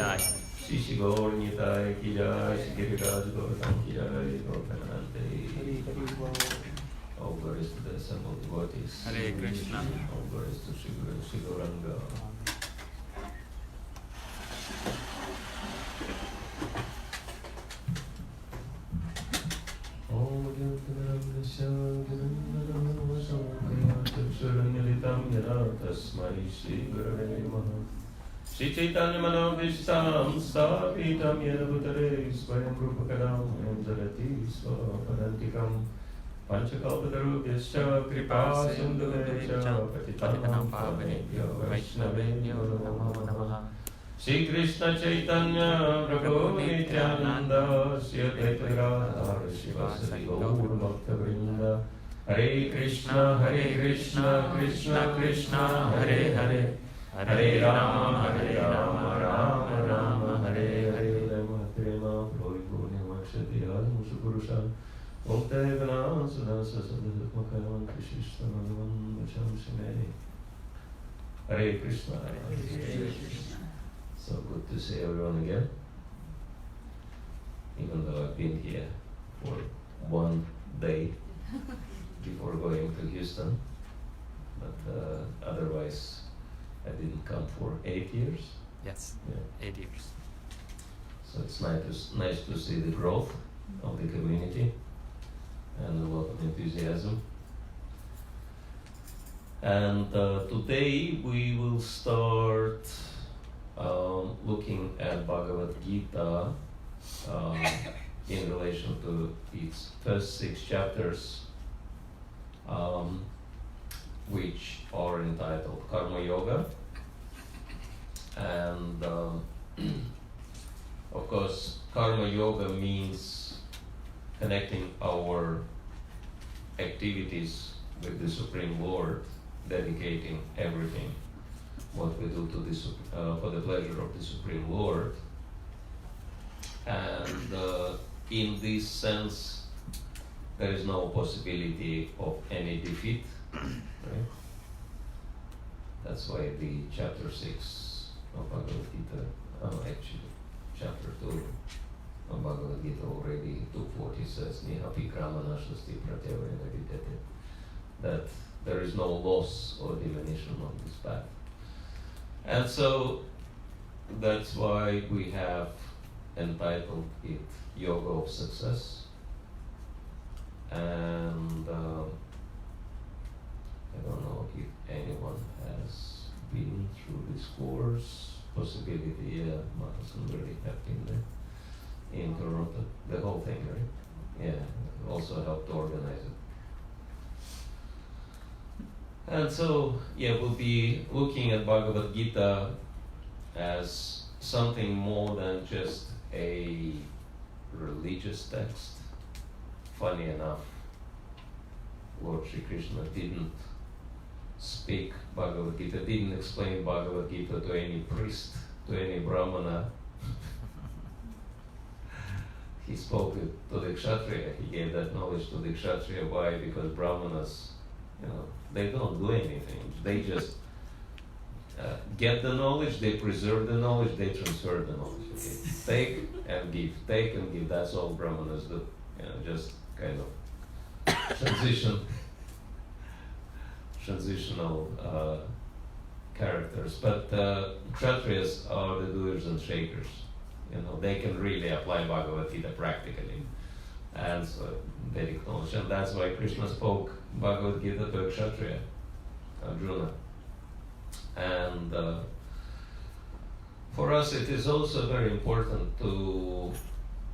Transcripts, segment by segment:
Jai. Shishi Gaur Nitai Ki Jai, Shri Giriraj Gautam Ki Jai, Gautanante. All glories to the assembled devotees. Hare Krishna. All glories to Shri Guru Shri Gauranga. Om Gyantanaram Nishantanam Sharanilitam Yana Tasmai Shri Gurave Namaha. Shri Chaitanya Manavishtam Stavitam Yena Bhutare Swayam Rupakadam Anjalati Swapadantikam Panchakalpatarubhyascha Kripa Sindhuvecha Patitanam Pavanebhyo Vaishnavebhyo Namo Namaha. Shri Krishna Chaitanya Prabhu Nityananda Shri Advaita Gadadhar Shivasari Gaur Bhaktavrinda. Hare Krishna Krishna Krishna Hare Hare, Hare Rama Rama Rama Hare Hare. Prema Purvipurni Vakshati Admusha Purusha Okte Gana Sudasa Sadhakamakam Krishna Madhavan Vacham Shime. Hare Krishna. So good to see everyone again, even though I've been here for one day before going to Houston, but otherwise I didn't come for 8 years. Yes, Yeah. 8 years. So it's nice to see the growth of the community and a lot of enthusiasm. And today we will start looking at Bhagavad Gita in relation to its first 6 chapters, which are entitled Karma Yoga. And of course, Karma Yoga means connecting our activities with the Supreme Lord, dedicating everything what we do to the for the pleasure of the Supreme Lord. And in this sense, there is no possibility of any defeat, right? That's why the chapter 6 of Bhagavad Gita, actually chapter 2 of Bhagavad Gita already 240 says, Nihapi Kramana Shasti Pratyavena Vidyate, that there is no loss or diminution on this path. And so that's why we have entitled it Yoga of Success. And I don't know if anyone has been through this course. Possibility, yeah, Mahasundari have been there in Toronto. The whole thing, right? Yeah, also helped organize it. And so, yeah, we'll be looking at Bhagavad Gita as something more than just a religious text. Funny enough, Lord Sri Krishna didn't speak Bhagavad Gita, didn't explain Bhagavad Gita to any priest, to any brahmana. He spoke it to the kshatriya. He gave that knowledge to the kshatriya. Why? Because brahmanas, they don't do anything. They just get the knowledge, they preserve the knowledge, they transfer the knowledge. Okay? Take and give, take and give. That's all brahmanas do. Just kind of transitional characters. But kshatriyas are the doers and shakers. They can really apply Bhagavad Gita practically. And so Vedic knowledge. And that's why Krishna spoke Bhagavad Gita to a kshatriya, Arjuna. And for us it is also very important to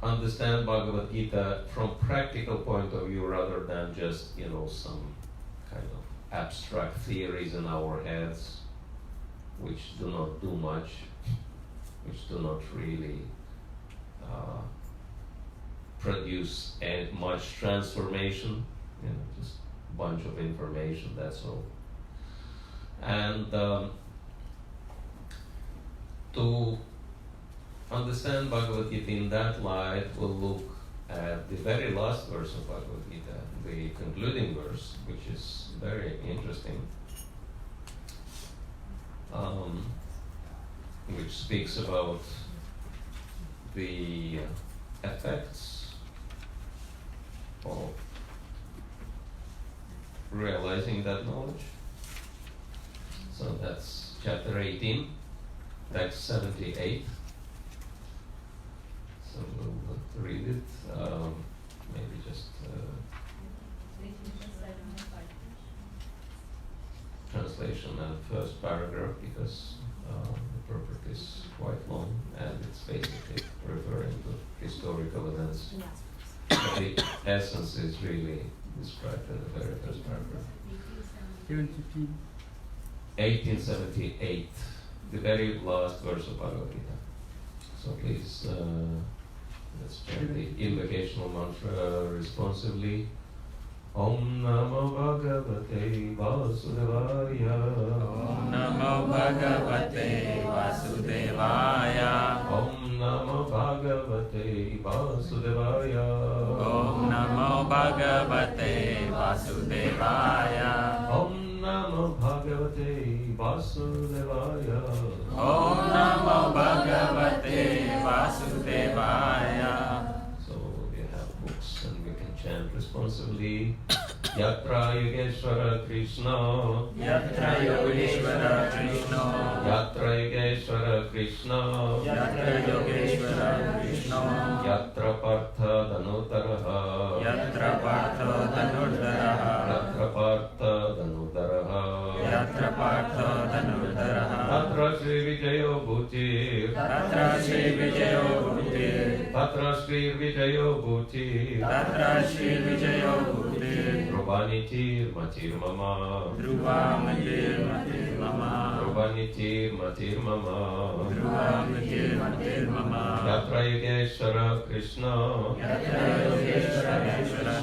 understand Bhagavad Gita from practical point of view rather than just, some kind of abstract theories in our heads which do not do much, which do not really produce much transformation, just a bunch of information, that's all. And to understand Bhagavad Gita in that light, we'll look at the very last verse of Bhagavad Gita, the concluding verse, which is very interesting, which speaks about the effects of realizing that knowledge. So that's chapter 18, text 78. So we'll read it. Maybe just translation and first paragraph, because the purport is quite long and it's basically referring to historical events. But the essence is really described in the very first paragraph. 1878, the very last verse of Bhagavad Gita. So please, let's chant the invocational mantra responsively. Om Namo Bhagavate Vasudevaya. Om Namo Bhagavate Vasudevaya. Om Namo Bhagavate Vasudevaya. Om Namo Bhagavate Vasudevaya. Om Namo Bhagavate Vasudevaya. Om Namo Bhagavate Vasudevaya. So we have books and we can chant responsibly. Yatra Yogeshwara Krishna. Yatra Yogeshwara Krishna. Yatra Yogeshwara Krishna. Yatra Yogeshwara Krishna. Yatra Partha Dhanutaraha. Yatra Partha Dhanurdaraha. Yatra Partha Dhanutaraha. Yatra Partha Dhanurdaraha. Tatra Shri Vijayo Bhuti. Tatra Shri Vijayo Bhuti. Tatra Shri Vijayo Bhuti. Tatra Shri Vijayo Bhuti. Dhruvanitir Matir Mama. Dhruva Matir Matir Mama. Dhruvanitir Matir Mama. Dhruva Matir Matir Mama. Yatra Yogeshwara Krishna. Yatra Yogeshwara Krishna.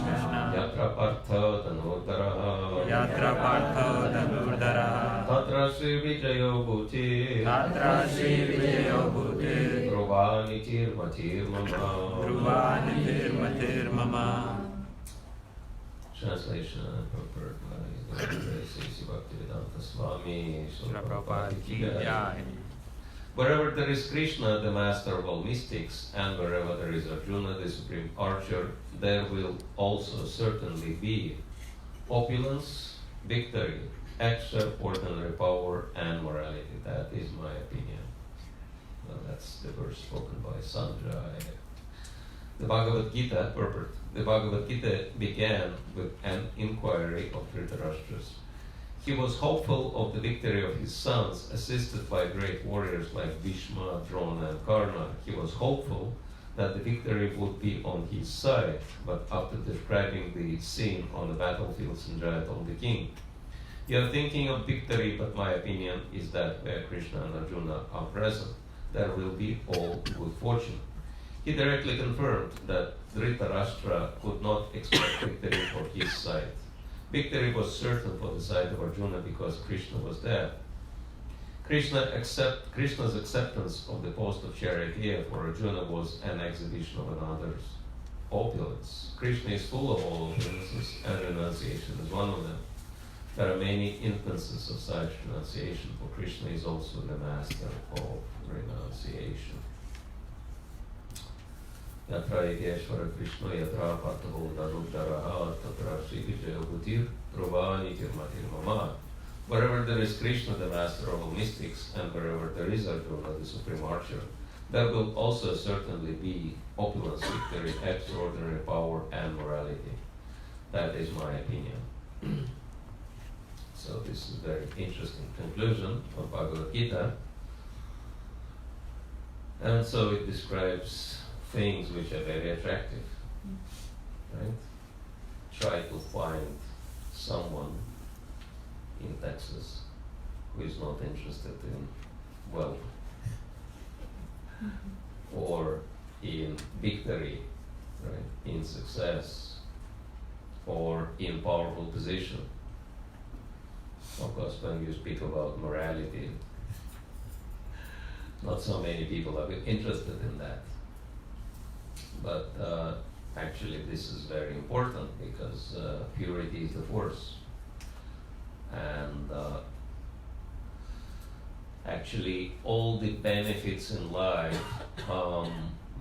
Yatra Partha Dhanutaraha. Yatra Partha Dhanurdaraha. Tatra Shri Vijayo Bhuti. Tatra Shri Vijayo Bhuti. Dhruvanitir Matir Mama. Dhruva Matir Matir Mama. Translation and purport by Bhakti Swami. Srila Prabhupada ki jai. Wherever there is Krishna, the master of all mystics, and wherever there is Arjuna, the supreme archer, there will also certainly be opulence, victory, extraordinary power, and morality. That is my opinion. Well, that's the verse spoken by Sanjay. The Bhagavad Gita purport. The Bhagavad Gita began with an inquiry of Dhritarashtra's. He was hopeful of the victory of his sons, assisted by great warriors like Bhishma, Drona, and Karna. He was hopeful that the victory would be on his side, but after describing the scene on the battlefield, Sanjaya told the king, "You are thinking of victory, but my opinion is that where Krishna and Arjuna are present, there will be all good fortune." He directly confirmed that Dhritarashtra could not expect victory for his side. Victory was certain for the side of Arjuna because Krishna was there. Krishna's acceptance of the post of charioteer for Arjuna was an exhibition of another's opulence. Krishna is full of all opulences, and renunciation is one of them. There are many instances of such renunciation, for Krishna is also the master of renunciation. Yatra Yogeshwara Krishna Yatra Partha Dhanurdaraha Tatra Shri Vijayo Bhutir Dhruvanitir Matir Mama. Wherever there is Krishna, the master of all mystics, and wherever there is Arjuna, the supreme archer, there will also certainly be opulence, victory, extraordinary power, and morality. That is my opinion. So this is a very interesting conclusion of Bhagavad Gita. And so it describes things which are very attractive, right? Try to find someone in Texas who is not interested in wealth or in victory, right? In success or in powerful position. Of course, when you speak about morality, not so many people are interested in that. But actually this is very important because purity is the force. And actually all the benefits in life come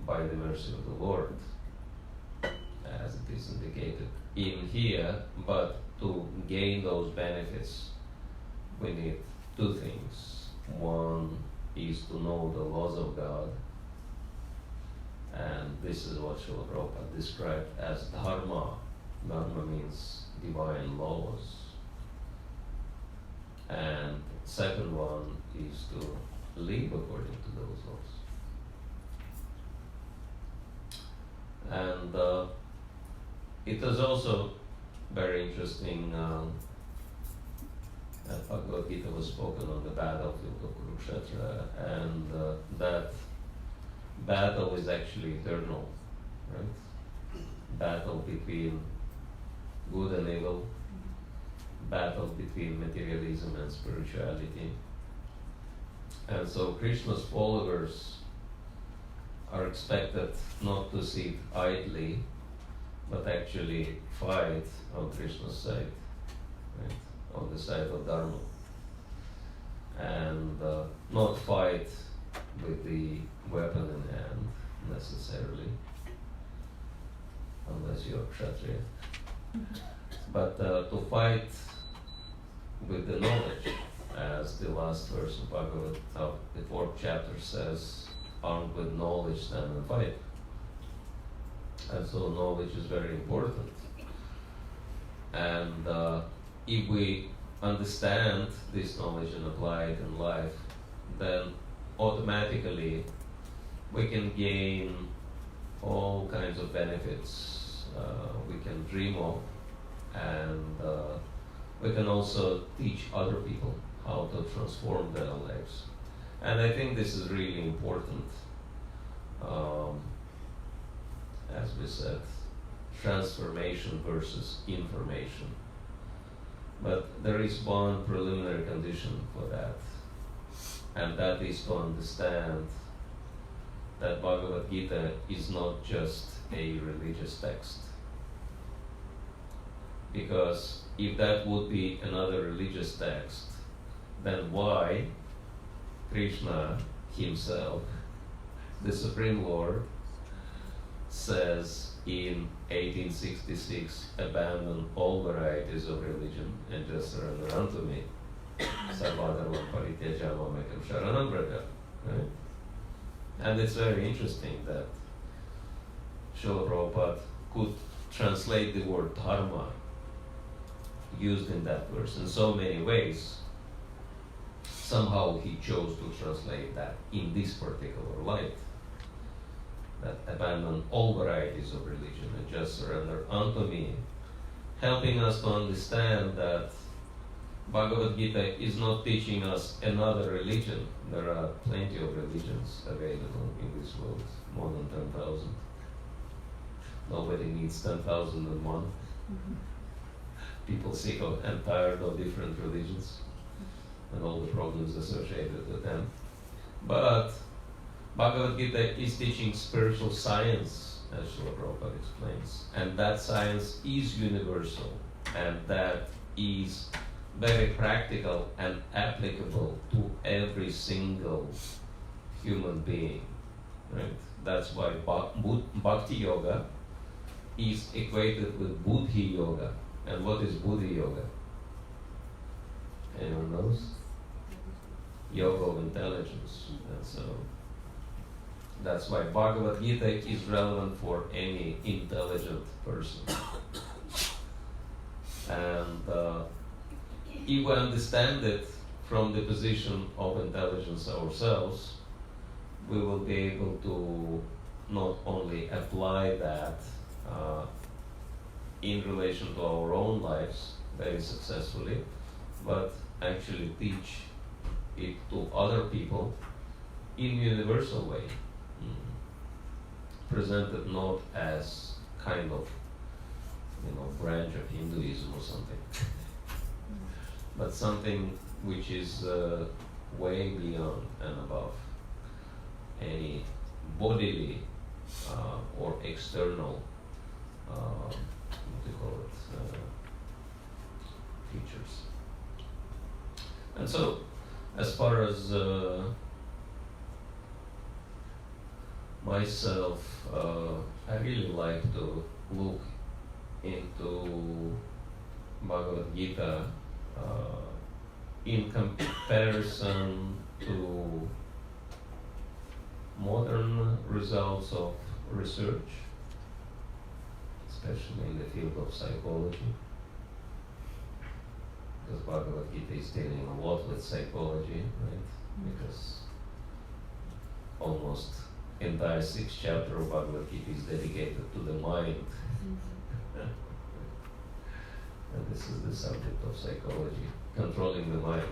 by the mercy of the Lord, as it is indicated in here, but to gain those benefits, we need two things. One is to know the laws of God, and this is what Srila Prabhupada described as dharma. Dharma means divine laws. And second one is to live according to those laws. And it is also very interesting that Bhagavad Gita was spoken on the battlefield of Kurukshetra, and that battle is actually eternal, right? Battle between good and evil, battle between materialism and spirituality. And so Krishna's followers are expected not to sit idly, but actually fight on Krishna's side, right? On the side of Dharma. And not fight with the weapon in hand necessarily, unless you're Kshatriya. But to fight with the knowledge, as the last verse of Bhagavad, the 4th chapter says, armed with knowledge, stand and fight. And so knowledge is very important. And if we understand this knowledge and apply it in life, then automatically we can gain all kinds of benefits we can dream of, and we can also teach other people how to transform their lives. And I think this is really important. As we said, transformation versus information. But there is one preliminary condition for that, and that is to understand that Bhagavad Gita is not just a religious text. Because if that would be another religious text, then why Krishna himself, the Supreme Lord, says in 1866, abandon all varieties of religion and just surrender unto me. Sarvadharma parityajama mekam sharanam vraja. Right? And it's very interesting that Srila Prabhupada could translate the word dharma used in that verse in so many ways. Somehow he chose to translate that in this particular light, that abandon all varieties of religion and just surrender unto me, helping us to understand that Bhagavad Gita is not teaching us another religion. There are plenty of religions available in this world, more than 10,000. Nobody needs 10,001. People sick of and tired of different religions and all the problems associated with them. But Bhagavad Gita is teaching spiritual science, as Srila Prabhupada explains, and that science is universal, and that is very practical and applicable to every single human being. Right? That's why Bhakti Yoga is equated with Buddhi Yoga. And what is Buddhi Yoga? Anyone knows? Yoga of intelligence. And so that's why Bhagavad Gita is relevant for any intelligent person. And if we understand it from the position of intelligence ourselves, we will be able to not only apply that in relation to our own lives very successfully, but actually teach it to other people in a universal way, presented not as kind of branch of Hinduism or something, but something which is way beyond and above any bodily or external features. And so, as far as myself, I really like to look into Bhagavad Gita in comparison to modern results of research, especially in the field of psychology, because Bhagavad Gita is dealing a lot with psychology, right? Because almost entire 6th chapter of Bhagavad Gita is dedicated to the mind. And this is the subject of psychology, controlling the mind.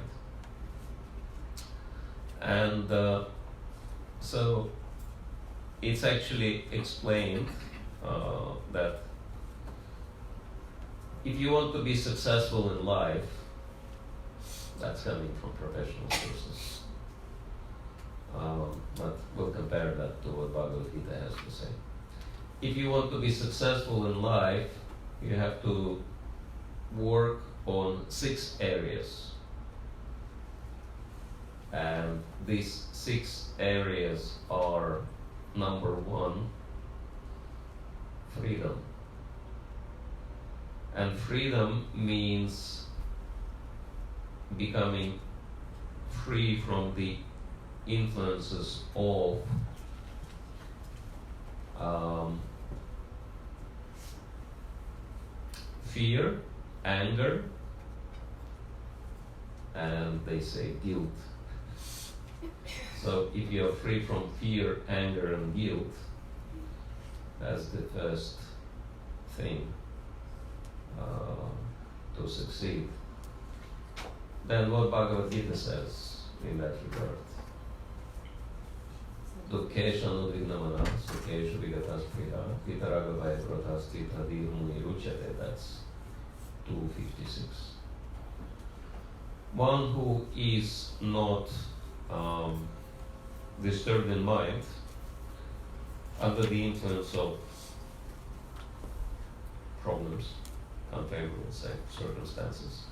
And so it's actually explained that if you want to be successful in life, that's coming from professional sources. But we'll compare that to what Bhagavad Gita has to say. If you want to be successful in life, you have to work on 6 areas. And these 6 areas are: number 1, freedom. And freedom means becoming free from the influences of fear, anger, and they say guilt. So if you are free from fear, anger, and guilt, that's the first thing to succeed. Then what Bhagavad Gita says in that regard? Dukkesha nudvignamana, sukhesha vigatas priya, vitaraga vaipratas titadir muni ruchate. That's 256. One who is not disturbed in mind under the influence of problems, unfavorable circumstances,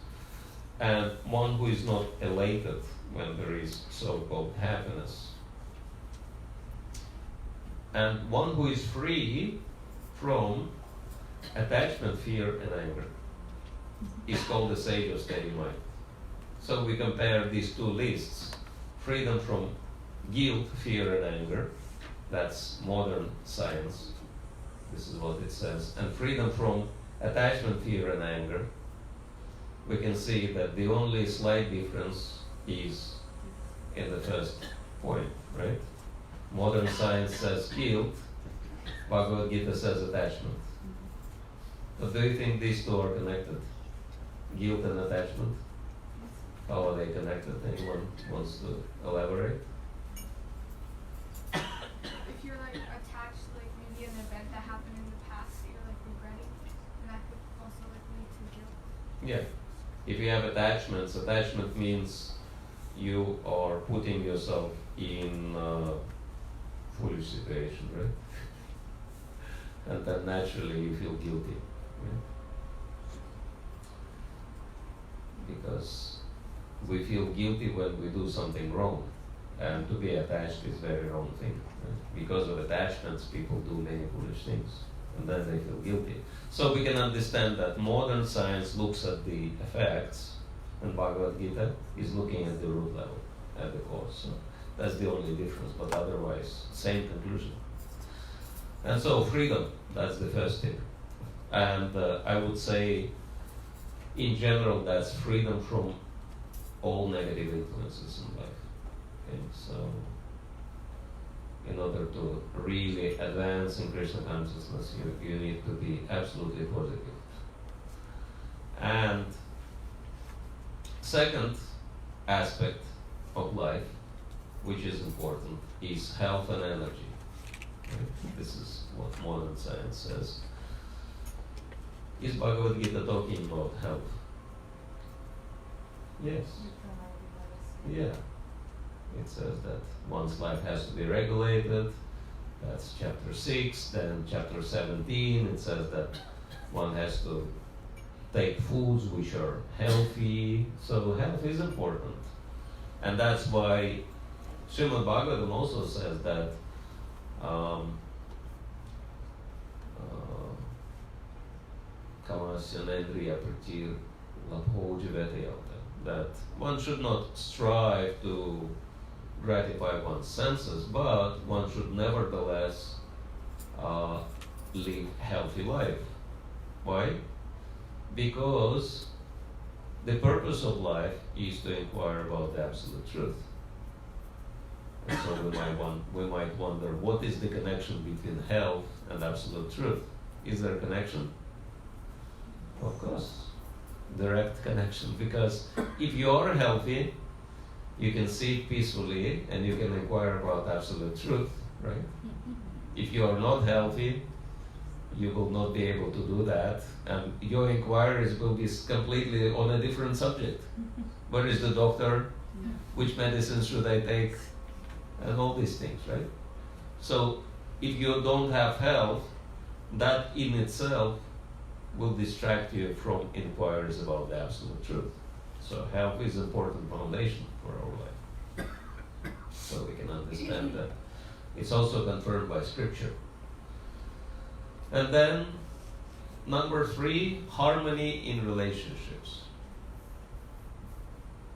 and one who is not elated when there is so-called happiness, and one who is free from attachment, fear, and anger is called the sage of steady mind. So we compare these two lists: freedom from guilt, fear, and anger. That's modern science. This is what it says. And freedom from attachment, fear, and anger. We can see that the only slight difference is in the first point, right? Modern science says guilt, Bhagavad Gita says attachment. But do you think these two are connected? Guilt and attachment? How are they connected? Anyone wants to elaborate? If you're like attached, like maybe an event that happened in the past that you're like regretting, then that could also like lead to guilt. Yeah. If you have attachments, attachment means you are putting yourself in a foolish situation, right? And then naturally you feel guilty, right? Because we feel guilty when we do something wrong, and to be attached is a very wrong thing. Right? Because of attachments, people do many foolish things, and then they feel guilty. So we can understand that modern science looks at the effects, and Bhagavad Gita is looking at the root level, at the cause. So that's the only difference, but otherwise, same conclusion. And so freedom, that's the first thing. And I would say, in general, that's freedom from all negative influences in life. Okay? So, in order to really advance in Krishna consciousness, you need to be absolutely positive. And second aspect of life, which is important, is health and energy. Right? This is what modern science says. Is Bhagavad Gita talking about health? Yes. Yeah. It says that one's life has to be regulated. That's chapter 6. Then chapter 17, it says that one has to take foods which are healthy. So health is important. And that's why Srimad Bhagavatam also says that that one should not strive to gratify one's senses, but one should nevertheless live healthy life. Why? Because the purpose of life is to inquire about the absolute truth. And so we might wonder, what is the connection between health and absolute truth? Is there a connection? Of course, direct connection, because if you are healthy, you can sit peacefully and you can inquire about absolute truth, right? If you are not healthy, you will not be able to do that, and your inquiries will be completely on a different subject. Where is the doctor? Which medicine should I take? And all these things, right? So if you don't have health, that in itself will distract you from inquiries about the absolute truth. So health is an important foundation for our life. So we can understand that. It's also confirmed by scripture. And then, number 3, harmony in relationships.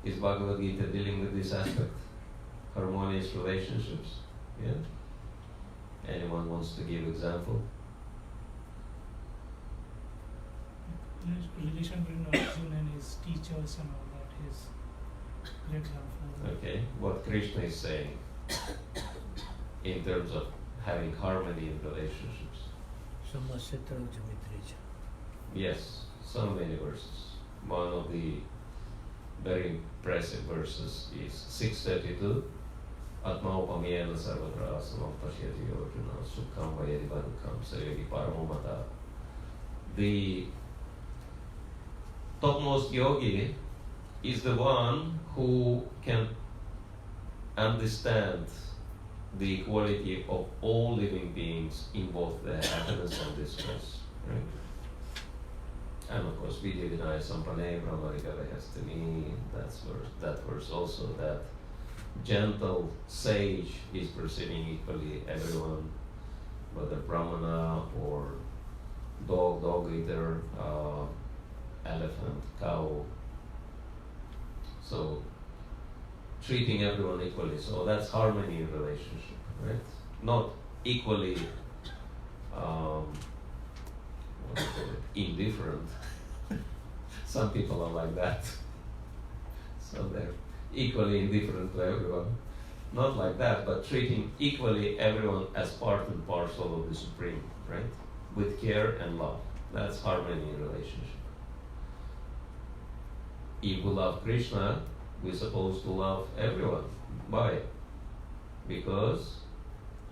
Is Bhagavad Gita dealing with this aspect? Harmonious relationships? Yeah? Anyone wants to give example? Relation between Arjuna and his teachers and all that is great example. Okay, what Krishna is saying in terms of having harmony in relationships. Yes, so many verses. One of the very impressive verses is 632. Atma upamyena sarvatra asamam pashyati arjuna sukham vayadi dukham sayogi paramamata. The topmost yogi is the one who can understand the equality of all living beings in both the happiness and distress, right? And of course, Vidya Vinaya Sampane Brahmarika Vahastani, that verse also, that gentle sage is perceiving equally everyone, whether Brahmana or dog eater, elephant, cow. So treating everyone equally. So that's harmony in relationship, right? Not equally what do you call it? Indifferent. Some people are like that. So they're equally indifferent to everyone. Not like that, but treating equally everyone as part and parcel of the Supreme, right? With care and love. That's harmony in relationship. If we love Krishna, we're supposed to love everyone. Why? Because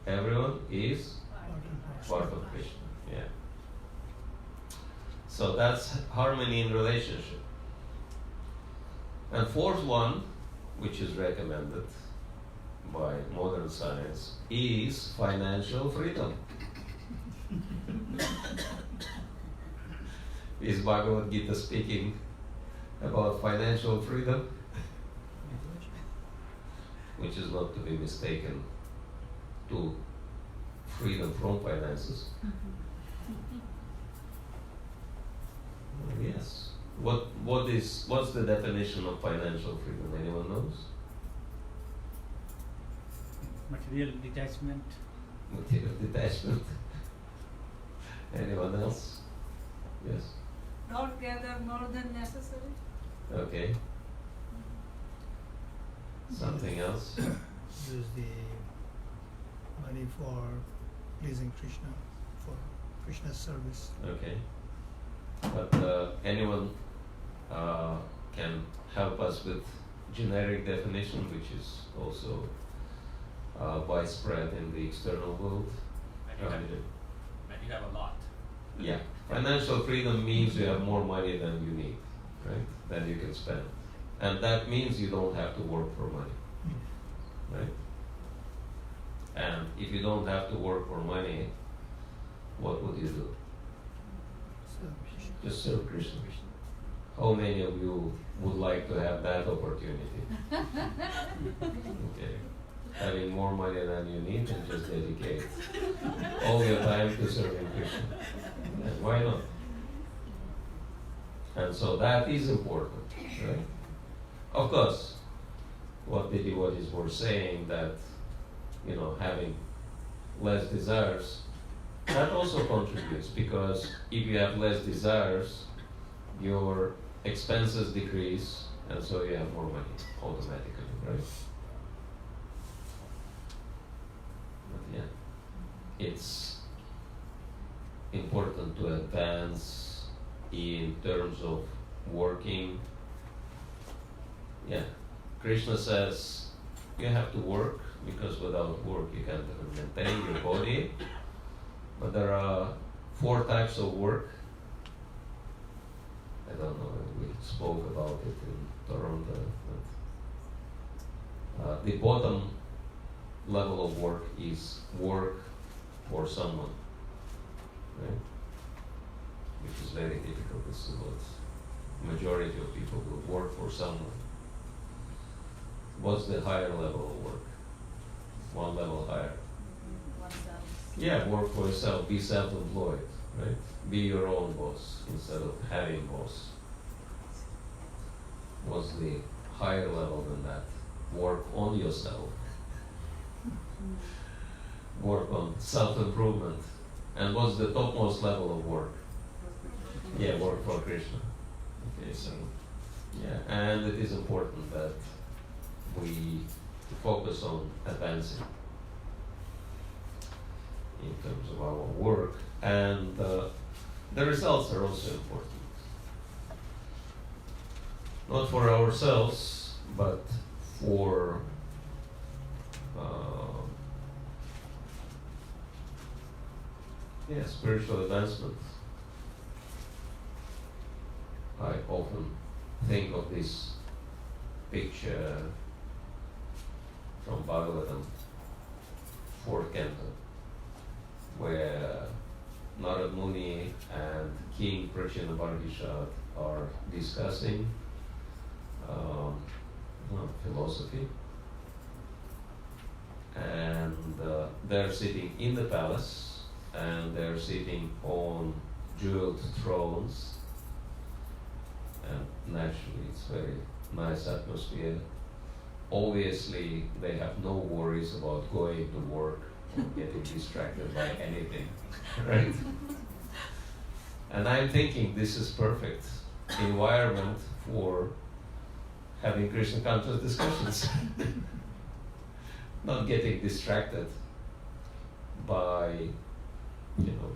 everyone is part of Krishna. Yeah. So that's harmony in relationship. And fourth one, which is recommended by modern science, is financial freedom. Is Bhagavad Gita speaking about financial freedom? Which is not to be mistaken to freedom from finances. Yes. What's the definition of financial freedom? Anyone knows? Material detachment. Material detachment. Anyone else? Yes. Not gather more than necessary. Okay. Something else? Use the money for pleasing Krishna, for Krishna's service. Okay. But anyone can help us with generic definition, which is also widespread in the external world. And you have a lot. Yeah. Financial freedom means you have more money than you need, right? Than you can spend. And that means you don't have to work for money, right? And if you don't have to work for money, what would you do? Just serve Krishna. How many of you would like to have that opportunity? Okay. having more money than you need and just dedicate all your time to serving Krishna. And why not? And so that is important, right? Of course, what the devotees were saying that, having less desires, that also contributes, because if you have less desires, your expenses decrease, and so you have more money automatically, right? But yeah, it's important to advance in terms of working. Yeah, Krishna says you have to work, because without work you can't maintain your body. But there are 4 types of work. I don't know, we spoke about it in Toronto. But, the bottom level of work is work for someone, right? Which is very difficult. This is what majority of people will work for someone. What's the higher level of work? One level higher. Yeah, work for yourself, be self-employed, right? Be your own boss instead of having boss. What's the higher level than that? Work on yourself. Work on self-improvement. And what's the topmost level of work? Yeah, work for Krishna. Okay, so, yeah, and it is important that we focus on advancing in terms of our work, and the results are also important. Not for ourselves, but for spiritual advancement. I often think of this picture from Bhagavatam, 4th canto, where Narad Muni and King Prachinabarhishat are discussing philosophy, and they're sitting in the palace, and they're sitting on jeweled thrones, and naturally it's very nice atmosphere. Obviously they have no worries about going to work or getting distracted by anything, right? And I'm thinking this is perfect environment for having Krishna conscious discussions. Not getting distracted by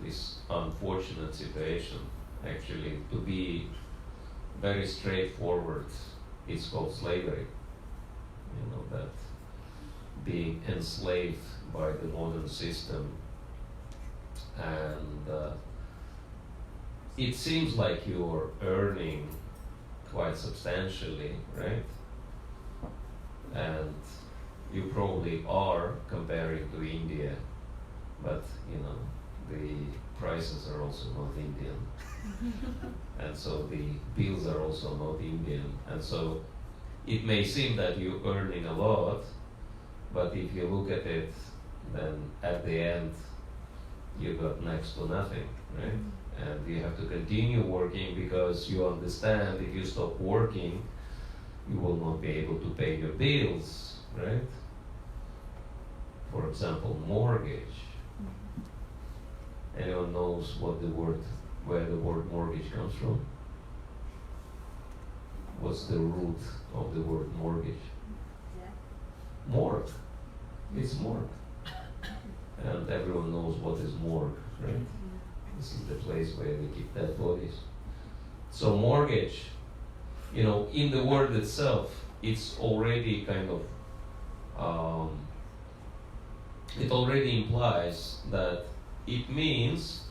this unfortunate situation. Actually, to be very straightforward, it's called slavery. That being enslaved by the modern system, and it seems like you're earning quite substantially, right? And you probably are comparing to India, but the prices are also not Indian, and so the bills are also not Indian, and so it may seem that you're earning a lot, but if you look at it, then at the end you got next to nothing, right? And you have to continue working, because you understand if you stop working, you will not be able to pay your bills, right? For example, mortgage. Anyone knows where the word mortgage comes from? What's the root of the word mortgage? Yeah. Morgue. It's morgue. And everyone knows what is morgue, right? This is the place where they keep dead bodies. So mortgage, in the word itself, it's already kind of, it already implies that it means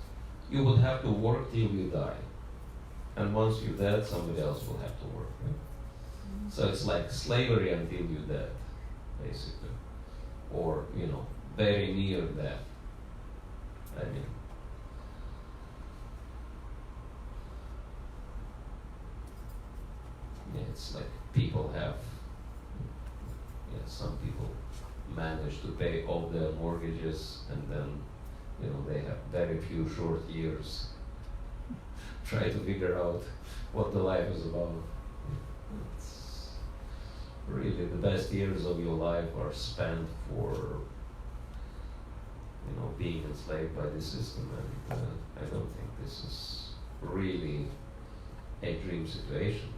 you will have to work till you die. And once you're dead, somebody else will have to work, right? So it's like slavery until you're dead, basically. Or, very near death. I mean, it's like people have, some people manage to pay off their mortgages, and then, they have very few short years. Try to figure out what the life is about. It's really the best years of your life are spent for, being enslaved by the system, and I don't think this is really a dream situation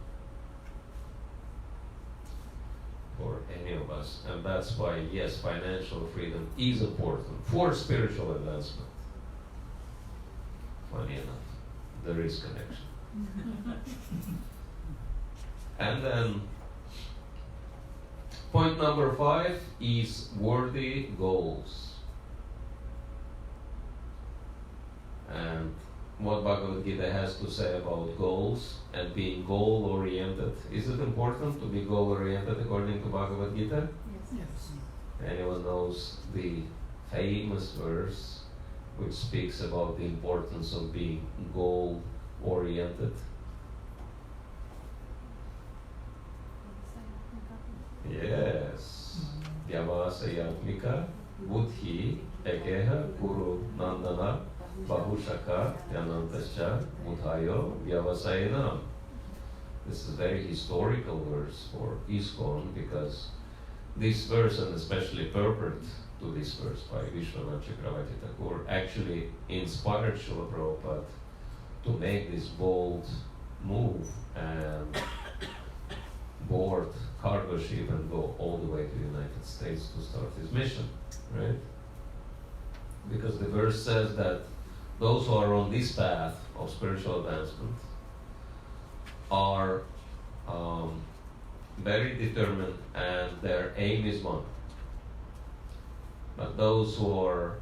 for any of us. And that's why, yes, financial freedom is important for spiritual advancement. Funny enough, there is connection. And then point number 5 is worthy goals. And what Bhagavad Gita has to say about goals and being goal-oriented. Is it important to be goal-oriented according to Bhagavad Gita? Yes. Anyone knows the famous verse which speaks about the importance of being goal-oriented? Yes. Vyavasayatmika buddhi ekeha kuru nandana bahushaka yanantascha mudhayo vyavasayana. This is a very historical verse for ISKCON, because this verse, and especially purport to this verse by Vishwanath Chakravarti Thakur, actually inspired Srila Prabhupada to make this bold move and board cargo ship and go all the way to the United States to start his mission, right? Because the verse says that those who are on this path of spiritual advancement are very determined and their aim is one. But those who are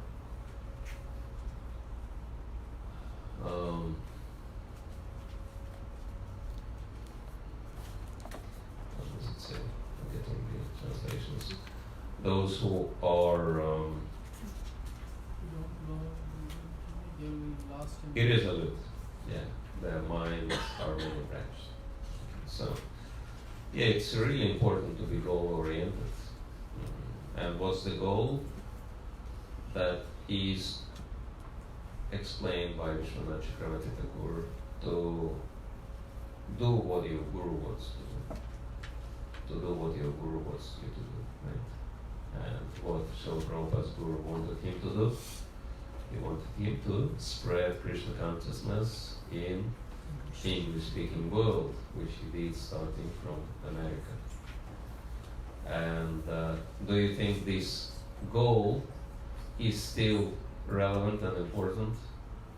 what does it say? I'm getting the translations. Those who are irresolute, yeah, their minds are really branched. So, yeah, it's really important to be goal-oriented. And what's the goal? That is explained by Vishwanath Chakravarti Thakur, to do what your guru wants to do. To do what your guru wants you to do, right? And what Srila Prabhupada's guru wanted him to do? He wanted him to spread Krishna consciousness in English-speaking world, which he did starting from America. And do you think this goal is still relevant and important?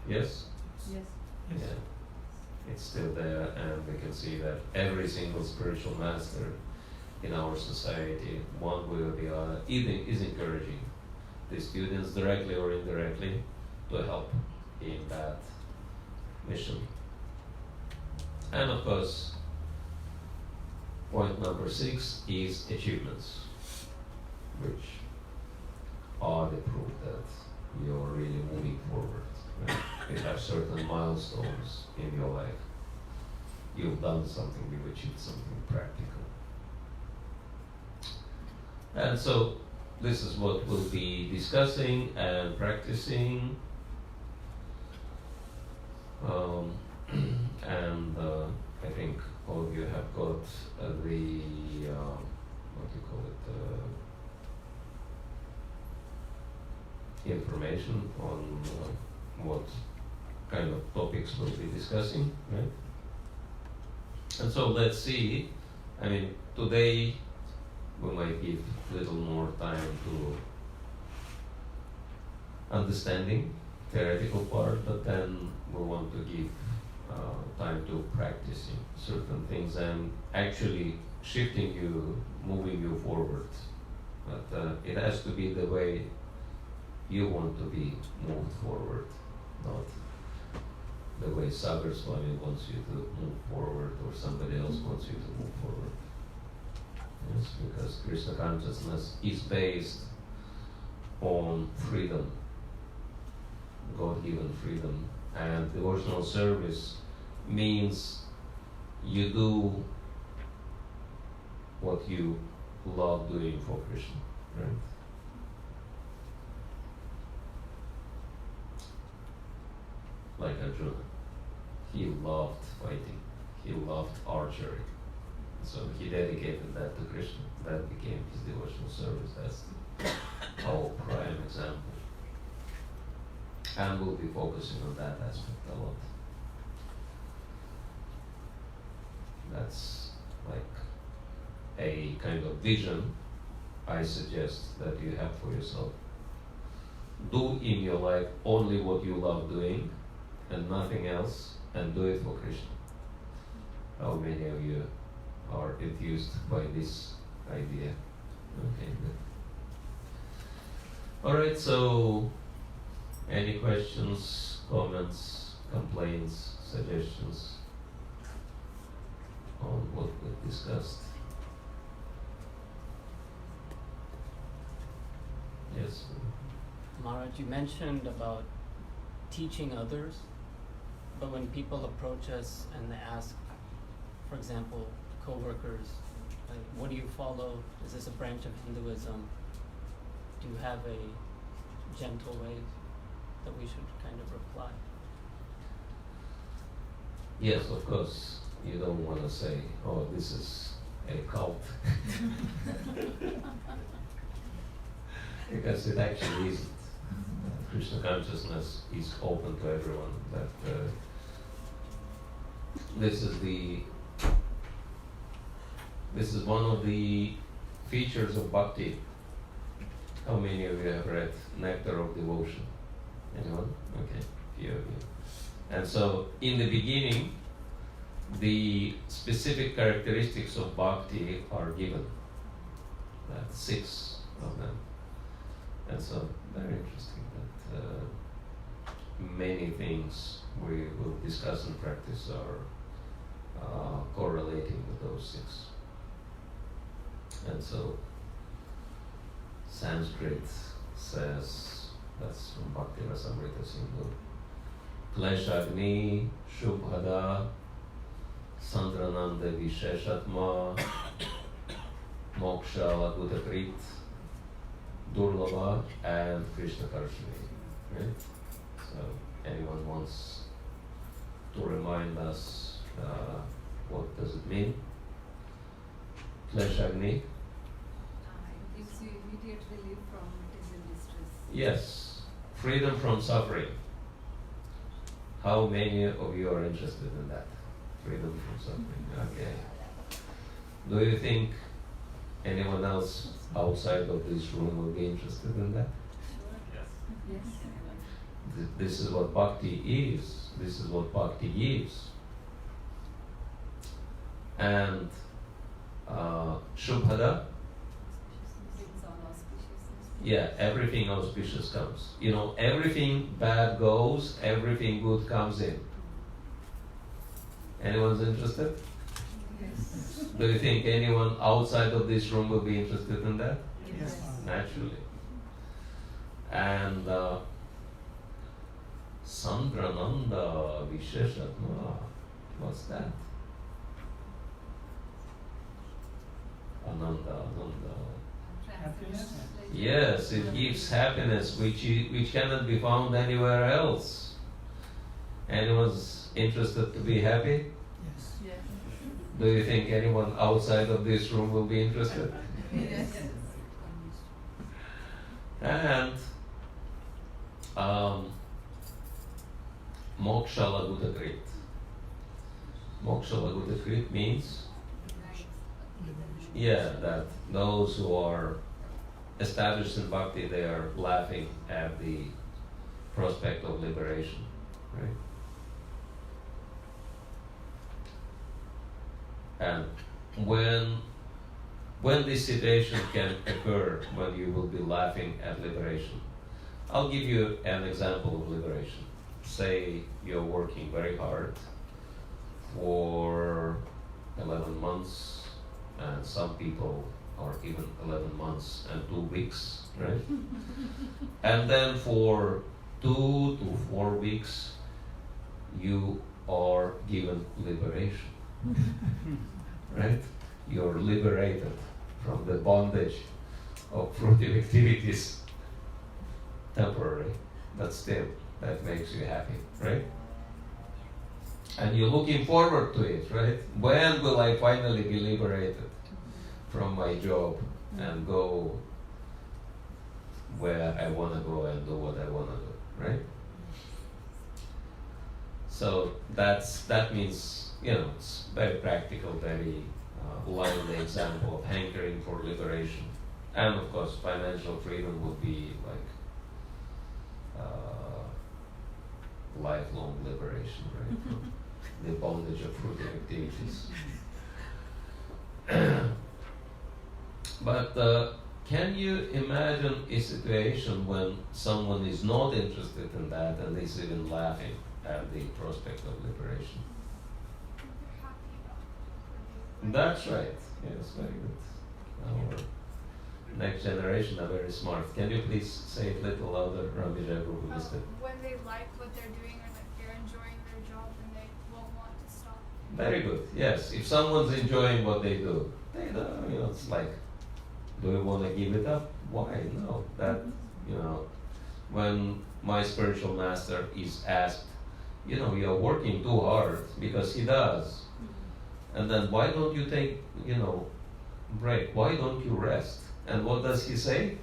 Yes? Yes. Yeah. It's still there, and we can see that every single spiritual master in our society, one way or the other, is encouraging the students directly or indirectly to help in that mission. And of course, point number 6 is achievements, which are the proof that you're really moving forward. Right? You have certain milestones in your life. You've done something, you've achieved something practical. And so this is what we'll be discussing and practicing. And I think all of you have got the, what do you call it, information on what kind of topics we'll be discussing, right? And so let's see. I mean, today we might give a little more time to understanding theoretical part, but then we want to give time to practicing certain things and actually shifting you, moving you forward. But it has to be the way you want to be moved forward, not the way Sagar Swami wants you to move forward or somebody else wants you to move forward. Yes, because Krishna consciousness is based on freedom, God-given freedom, and devotional service means you do what you love doing for Krishna, right? like Arjuna. He loved fighting. He loved archery. So he dedicated that to Krishna. That became his devotional service. That's our prime example. And we'll be focusing on that aspect a lot. That's like a kind of vision I suggest that you have for yourself. Do in your life only what you love doing and nothing else, and do it for Krishna. How many of you are enthused by this idea? Okay, good. Alright, so any questions, comments, complaints, suggestions on what we discussed? Yes. Maharaj, you mentioned about teaching others, but when people approach us and they ask, for example, co-workers, like, what do you follow? Is this a branch of Hinduism? Do you have a gentle way that we should kind of reply? Yes, of course. You don't want to say, oh, this is a cult. Because it actually isn't. Krishna consciousness is open to everyone. That this is one of the features of Bhakti. How many of you have read Nectar of Devotion? Anyone? Okay, few of you. And so, in the beginning, the specific characteristics of Bhakti are given. 6 of them. And so, very interesting that many things we will discuss and practice are correlating with those 6. And so, Sanskrit says, that's from Bhakti Rasayana Sagar, Kleshagni, Shubhada, Sandrananda Visheshatma, Moksha Adhutakrit, Durlava, and Krishna Karshani. Right? So, anyone wants to remind us what does it mean? Kleshagni? It gives you immediate relief from material distress. Yes, freedom from suffering. How many of you are interested in that? Freedom from suffering. Okay. Do you think anyone else outside of this room will be interested in that? Yes. Yes. This is what Bhakti is. This is what Bhakti gives. And Shubhada, Brings all auspiciousness. yeah, everything auspicious comes. You know, everything bad goes, everything good comes in. Anyone's interested? Yes. Do you think anyone outside of this room will be interested in that? Yes. Naturally. And Sandrananda Visheshatma, what's that? Ananda. Happiness? Yes, it gives happiness which cannot be found anywhere else. Anyone's interested to be happy? Yes. Yes. Do you think anyone outside of this room will be interested? Yes. And Moksha Lagudakrit. Moksha Lagudakrit means, yeah, that those who are established in Bhakti, they are laughing at the prospect of liberation, right? And when this situation can occur, when you will be laughing at liberation, I'll give you an example of liberation. Say you're working very hard for 11 months, and some people are even 11 months and 2 weeks, right? And then for 2 to 4 weeks, you are given liberation, right? You're liberated from the bondage of fruitive activities, temporary, but still, that makes you happy, right? And you're looking forward to it, right? When will I finally be liberated from my job and go where I want to go and do what I want to do, right? So that means, it's very practical, very lively example of hankering for liberation. And of course, financial freedom would be like lifelong liberation, right? From the bondage of fruitive activities. But can you imagine a situation when someone is not interested in that and is even laughing at the prospect of liberation? They're happy about it. That's right. Yes, very good. Our next generation are very smart. Can you please say it a little louder, Rabbi Jabru, who missed it? When they like what they're doing or like they're enjoying their job and they won't want to stop. Very good. Yes, if someone's enjoying what they do, they don't, it's like, do we want to give it up? Why? No. That, when my spiritual master is asked, you're working too hard, because he does. And then why don't you take, break? Why don't you rest? And what does he say?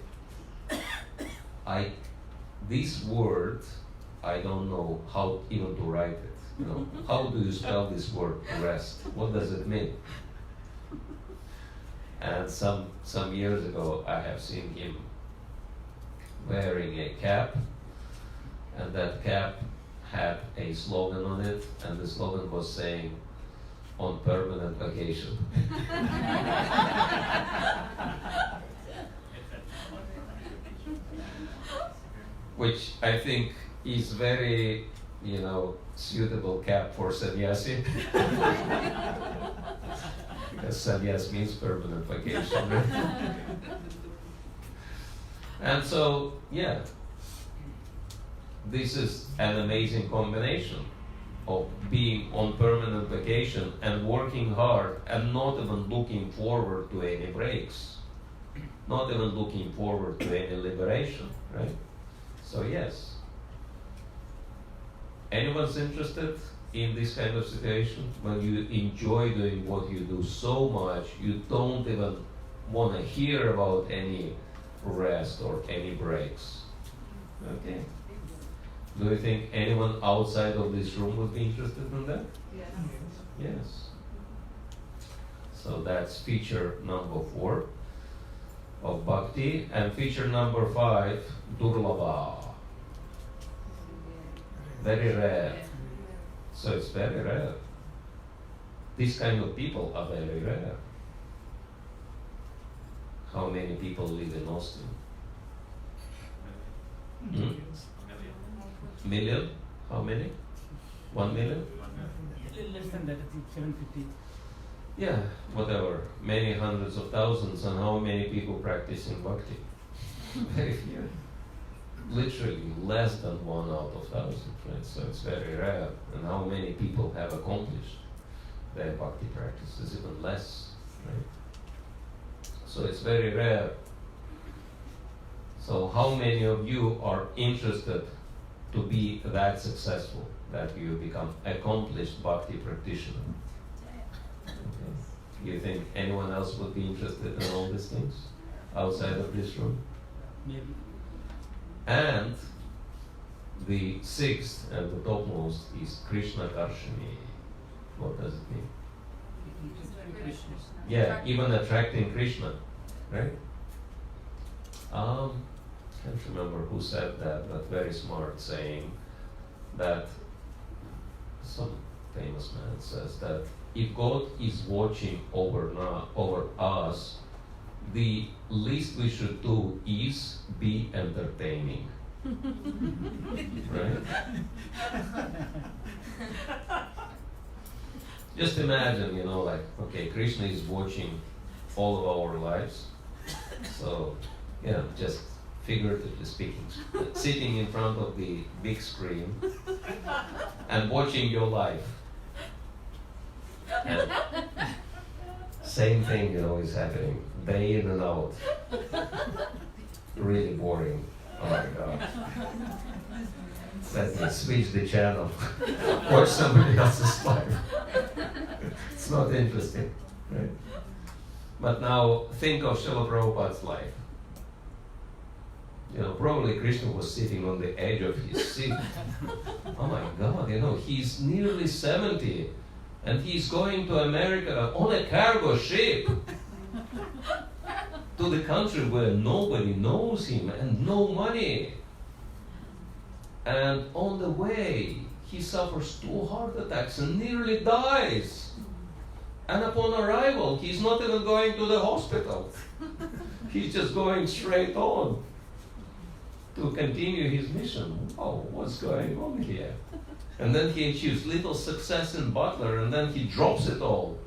This word, I don't know how even to write it. How do you spell this word, rest? What does it mean? And some years ago, I have seen him wearing a cap, and that cap had a slogan on it, and the slogan was saying, "On permanent vacation." Which I think is very, suitable cap for sannyasi. Because sannyas means permanent vacation, right? And so, this is an amazing combination of being on permanent vacation and working hard and not even looking forward to any breaks, not even looking forward to any liberation, right? So yes, anyone's interested in this kind of situation when you enjoy doing what you do so much you don't even want to hear about any rest or any breaks? Okay. Do you think anyone outside of this room would be interested in that? Yes. Yes. So that's feature number 4 of Bhakti, and feature number 5, Durlabha. Very rare. So it's very rare. These kind of people are very rare. How many people live in Austin? Million? How many? 1 million? A little less than that, I think 750. Yeah, whatever. Many hundreds of thousands. And how many people practicing Bhakti? Very few. Literally less than 1 out of 1,000, right? So it's very rare. And how many people have accomplished their Bhakti practice is even less, right? So it's very rare. So how many of you are interested to be that successful, that you become accomplished Bhakti practitioner? Okay. You think anyone else would be interested in all these things outside of this room? Maybe. And the 6th and the topmost is Krishna Karshani. What does it mean? Yeah, even attracting Krishna, right? Can't remember who said that, but very smart saying that some famous man says that if God is watching over us, the least we should do is be entertaining. Right? Just imagine, okay, Krishna is watching all of our lives. So, just figuratively speaking, sitting in front of the big screen and watching your life. And same thing, is happening day in and out. Really boring. Oh my God. Let me switch the channel. Watch somebody else's life. It's not interesting, right? But now think of Srila Prabhupada's life. You know, probably Krishna was sitting on the edge of his seat. Oh my God, you know, he's nearly 70 and he's going to America on a cargo ship to the country where nobody knows him and no money. And on the way, he suffers 2 heart attacks and nearly dies. And upon arrival, he's not even going to the hospital. He's just going straight on to continue his mission. Oh, what's going on here? And then he achieves little success in Butler, and then he drops it all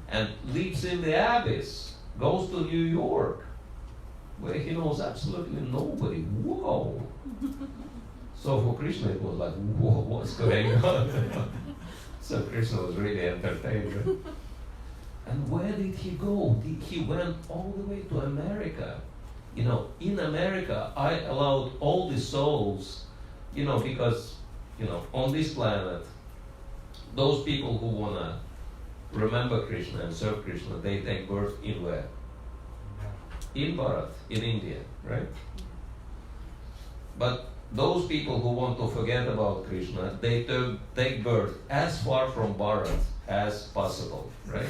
and leaps in the abyss, goes to New York, where he knows absolutely nobody. Whoa! So for Krishna it was like, whoa, what's going on? So Krishna was really entertained. Right? And where did he go? He went all the way to America. You know, in America, I allowed all the souls, you know, because, you know, on this planet, those people who want to remember Krishna and serve Krishna, they take birth in where? In Bharat, in India, right? But those people who want to forget about Krishna, they take birth as far from Bharat as possible, right?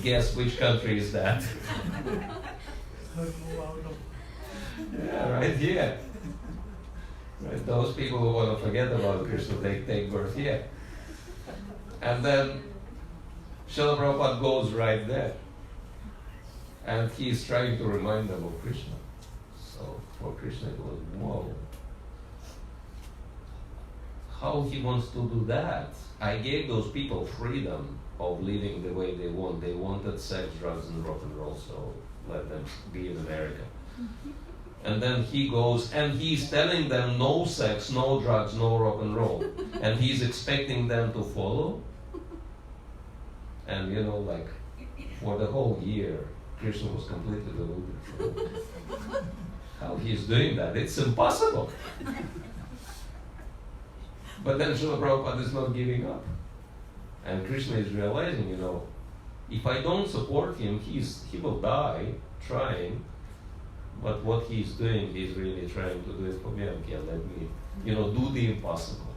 Guess which country is that? Yeah, right here. Right, those people who want to forget about Krishna, they take birth here. And then Srila Prabhupada goes right there. And he's trying to remind them of Krishna. So for Krishna it was, whoa. How he wants to do that? I gave those people freedom of living the way they want. They wanted sex, drugs, and rock and roll, so let them be in America. And then he goes and he's telling them no sex, no drugs, no rock and roll. And he's expecting them to follow. And you know, like, for the whole year, Krishna was completely deluded. How he's doing that? It's impossible. But then Srila Prabhupada is not giving up. And Krishna is realizing, you know, if I don't support him, he will die trying. But what he's doing, he's really trying to do it for me. Okay, let me, you know, do the impossible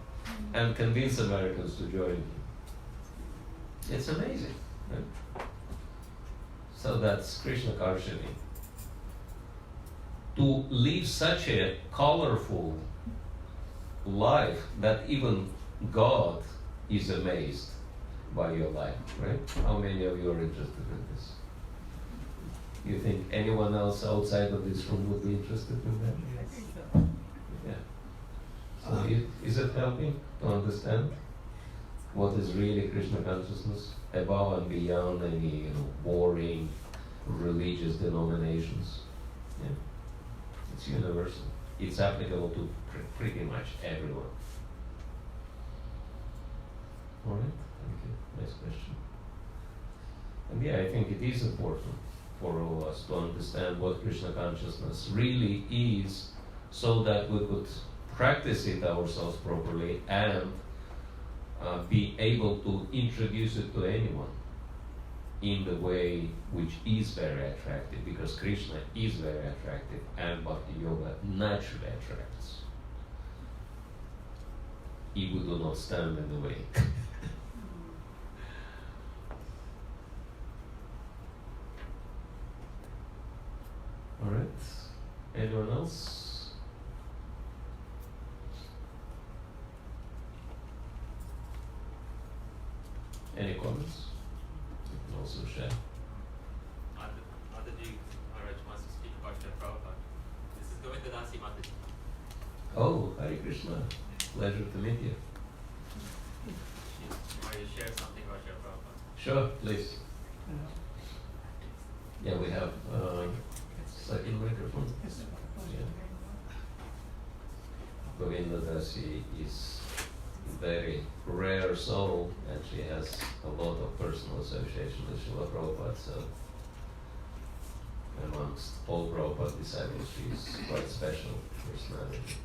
and convince Americans to join him. It's amazing, right? So that's Krishna Karshani. To live such a colorful life that even God is amazed by your life, right? How many of you are interested in this? You think anyone else outside of this room would be interested in that? Yeah. So is it helping to understand what is really Krishna consciousness above and beyond any boring religious denominations? Yeah. It's universal. It's applicable to pretty much everyone. All right. Thank you. Nice question. And yeah, I think it is important for all of us to understand what Krishna consciousness really is, so that we could practice it ourselves properly and be able to introduce it to anyone in the way which is very attractive, because Krishna is very attractive and Bhakti Yoga naturally attracts if we do not stand in the way. All right. Anyone else? Any comments? You can also share. Mataji Maharaj wants to speak about Srila Prabhupada. This is Govinda Dasi Mataji. Oh, Hare Krishna. Pleasure to meet you. Want to share something about Srila Prabhupada? Sure, please. Yeah, we have second microphone. Yeah. Govinda Dasi is a very rare soul, and she has a lot of personal association with Srila Prabhupada, so amongst all Prabhupada disciples, she is quite special personality.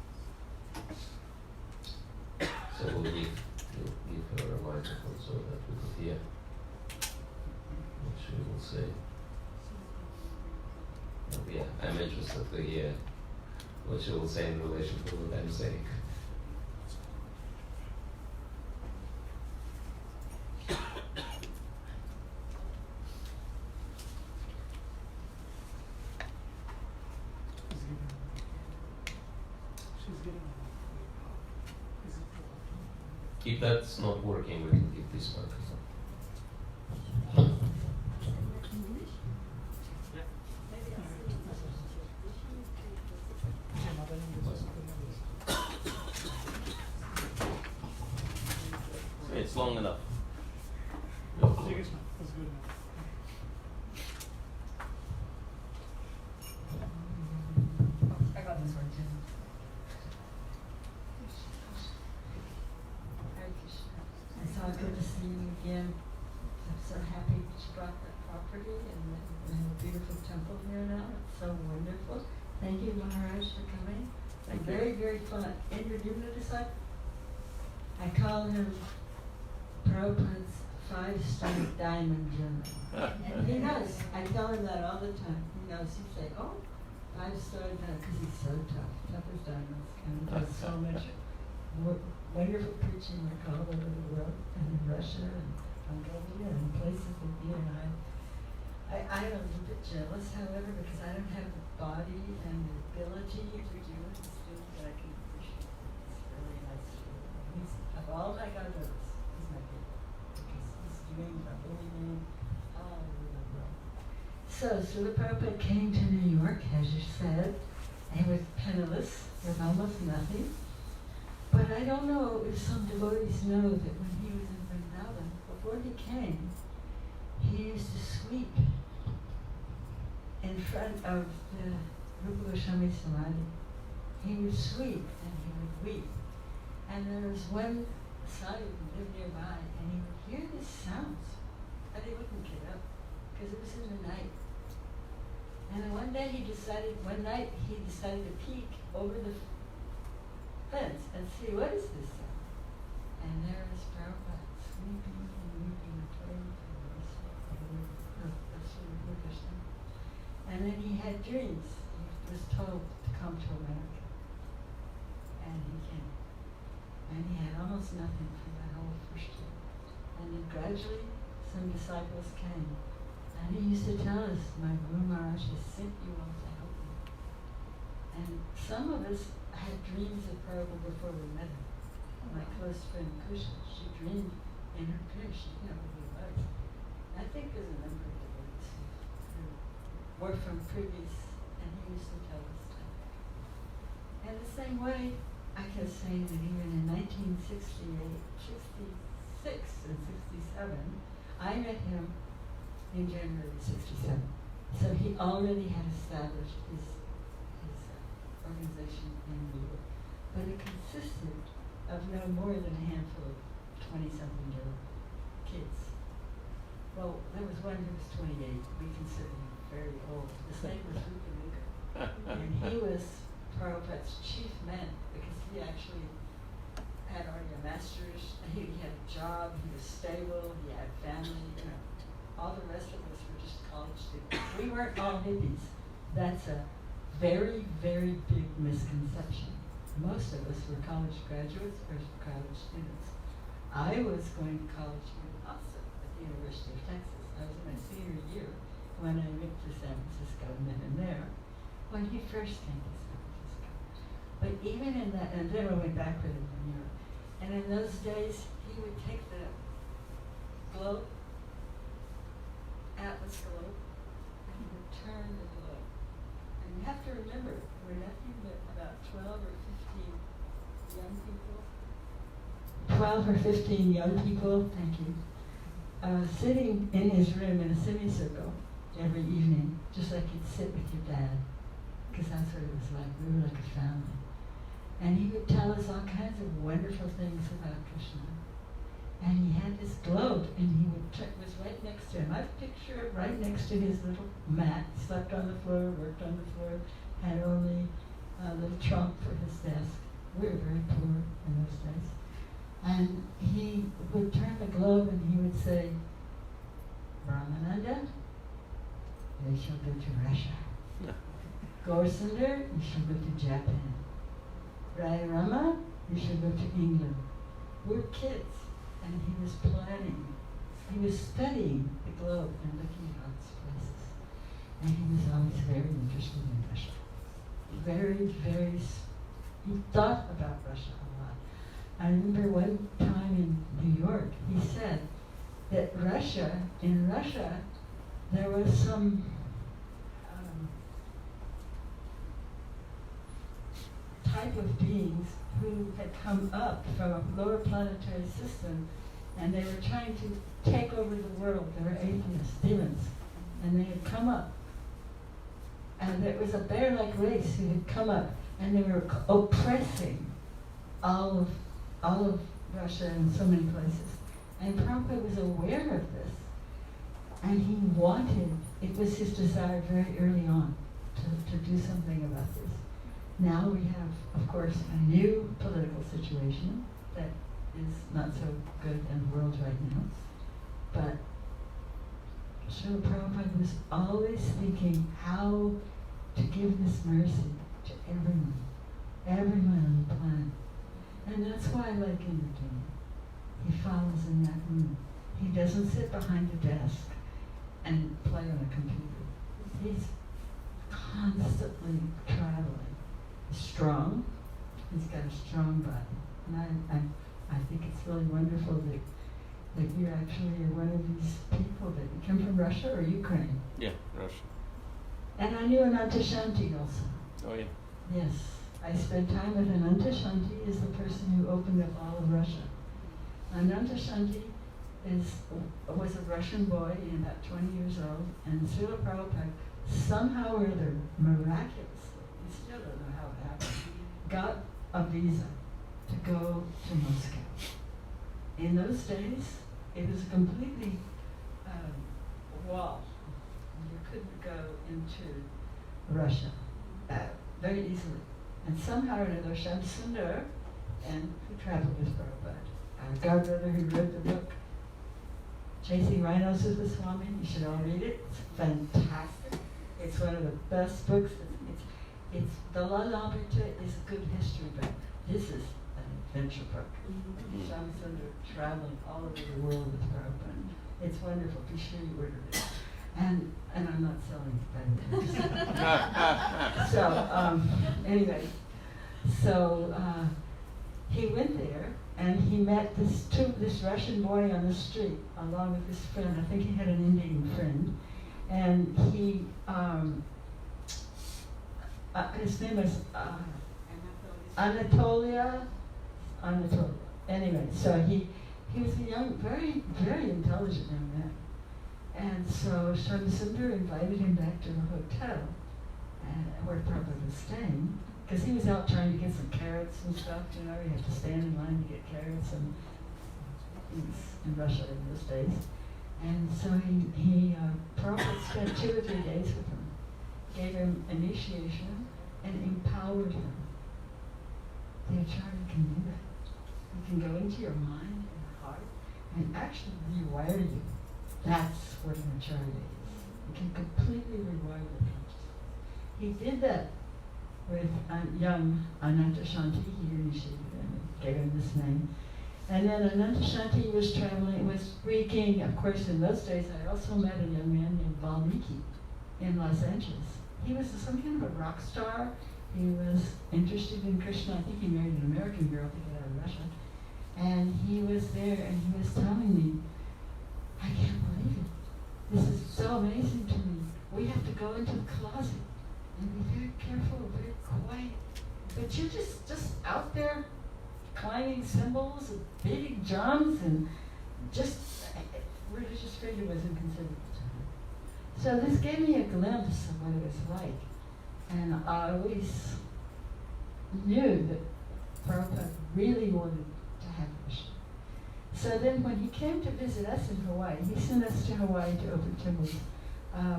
So we'll give her a microphone so that we could hear what she will say. Yeah, I'm interested to hear what she will say in relation to what I'm saying. She's getting is it If that's not working, we can give this microphone. It's long enough. That's good enough. I got this one too. Hare Krishna. It's all good to see you again. I'm so happy that you brought that property and we have a beautiful temple here now. It's so wonderful. Thank you, Maharaj, for coming. Thank you. Very, very fun. And do you notice I call him Prabhupada's 5-star diamond general. And he knows. I tell him that all the time. He knows. He'd say, oh, 5-star diamond, because he's so tough. Tough as diamonds. And he does so much wonderful preaching like all over the world, and in Russia, and Mongolia, and places that you and I'm a little bit jealous, however, because I don't have the body and the ability to do it. It's things that I can appreciate. It's really nice to do. He's, of all my godbrothers, he's my favorite. Because he's doing the holy name all over the world. So, Srila Prabhupada came to New York, as you said, and he was penniless, with almost nothing. But I don't know if some devotees know that when he was in Vrindavan, before he came, he used to sweep in front of the Rupa Goswami Samadhi. He would sweep and he would weep. And there was one sadhu who lived nearby and he would hear these sounds, but he wouldn't get up because it was in the night. And then one night he decided to peek over the fence and see what is this sound. And there was Prabhupada sweeping and weeping and praying for the Krishna. And then he had dreams. He was told to come to America. And he came. And he had almost nothing for the whole first year. And then gradually some disciples came. And he used to tell us, my Guru Maharaj has sent you all to help me. And some of us had dreams of Prabhupada before we met him. My close friend Kusha, she dreamed in her dream, she didn't know who he was. I think there's a number of devotees who were from previous, and he used to tell us that. And the same way, I can say that even in 1968, 66 and 67, I met him in January 67. So he already had established his organization in New York. But it consisted of no more than a handful of 20-something-year-old kids. Well, there was one who was 28. We consider him very old. His name was Rupa. And he was Prabhupada's chief man because he actually had already a master's. He had a job. He was stable. He had family. You know, all the rest of us were just college students. We weren't all hippies. That's a very, very big misconception. Most of us were college graduates or college students. I was going to college also at the University of Texas. I was in my senior year when I went to San Francisco and met him there when he first came to San Francisco. But even in that, and then I went back with him in Europe. And in those days, he would take the globe, Atlas globe, and he would turn the globe. And you have to remember, we're nothing but about 12 or 15 young people, thank you, sitting in his room in a semicircle every evening, just like you'd sit with your dad, because that's what it was like. We were like a family. And he would tell us all kinds of wonderful things about Krishna. And he had this globe, and he would was right next to him. I picture it right next to his little mat. He slept on the floor, worked on the floor, had only a little trunk for his desk. We were very poor in those days. And he would turn the globe and he would say, Brahmananda, you shall go to Russia. Gaursunder, you shall go to Japan. Rai Rama, you shall go to England. We're kids, and he was planning. He was studying the globe and looking at all these places. And he was always very interested in Russia. He thought about Russia a lot. I remember one time in New York, he said that in Russia, there was some type of beings who had come up from a lower planetary system, and they were trying to take over the world. They were atheists, demons, and they had come up. And there was a bear-like race who had come up, and they were oppressing all of Russia in so many places. And Prabhupada was aware of this, and he wanted, it was his desire very early on to do something about this. Now we have, of course, a new political situation that is not so good in the world right now. But Srila Prabhupada was always thinking how to give this mercy to everyone on the planet. And that's why I like Indra. He follows in that room. He doesn't sit behind a desk and play on a computer. He's constantly traveling. He's strong. He's got a strong body. And I think it's really wonderful that you actually are one of these people that you come from Russia or Ukraine. Yeah, Russia. And I knew Ananta Shanti also. Oh yeah. Yes. I spent time with Ananta Shanti, is the person who opened up all of Russia. Ananta Shanti was a Russian boy, about 20 years old, and Srila Prabhupada somehow or other, miraculously, we still don't know how it happened, got a visa to go to Moscow. In those days, it was completely wall. You couldn't go into Russia very easily. And somehow or another, Shamsundar, and who traveled with Prabhupada, our godbrother who wrote the book, Chasing Rhinos with the Swami, you should all read it. It's fantastic. It's one of the best books. It's the Lalamrita is a good history book. This is an adventure book. Shamsundar traveling all over the world with Prabhupada. It's wonderful. Be sure you order it. And I'm not selling it, by the way. So anyway, he went there and he met this Russian boy on the street along with his friend. I think he had an Indian friend, and he his name was Anatolia. Anyway, so he was a young, very, very intelligent young man. And so Shamsundar invited him back to the hotel where Prabhupada was staying, because he was out trying to get some carrots and stuff, you had to stand in line to get carrots and things in Russia in those days. And so Prabhupada spent 2 or 3 days with him, gave him initiation, and empowered him. The Acharya can do that. He can go into your mind and heart and actually rewire you. That's what an Acharya is. He can completely rewire the consciousness. He did that with young Ananta Shanti. He initiated him and gave him this name. And then Ananta Shanti was traveling, was speaking. Of course, in those days, I also met a young man named Valmiki in Los Angeles. He was some kind of a rock star. He was interested in Krishna. I think he married an American girl to get out of Russia. And he was there, and he was telling me, I can't believe it. This is so amazing to me. We have to go into the closet and be very careful, very quiet. But you're just out there clanging cymbals and beating drums and just religious freedom wasn't considered at the time. So this gave me a glimpse of what it was like. And I always knew that Prabhupada really wanted to have Krishna. So then when he came to visit us in Hawaii, he sent us to Hawaii to open temples.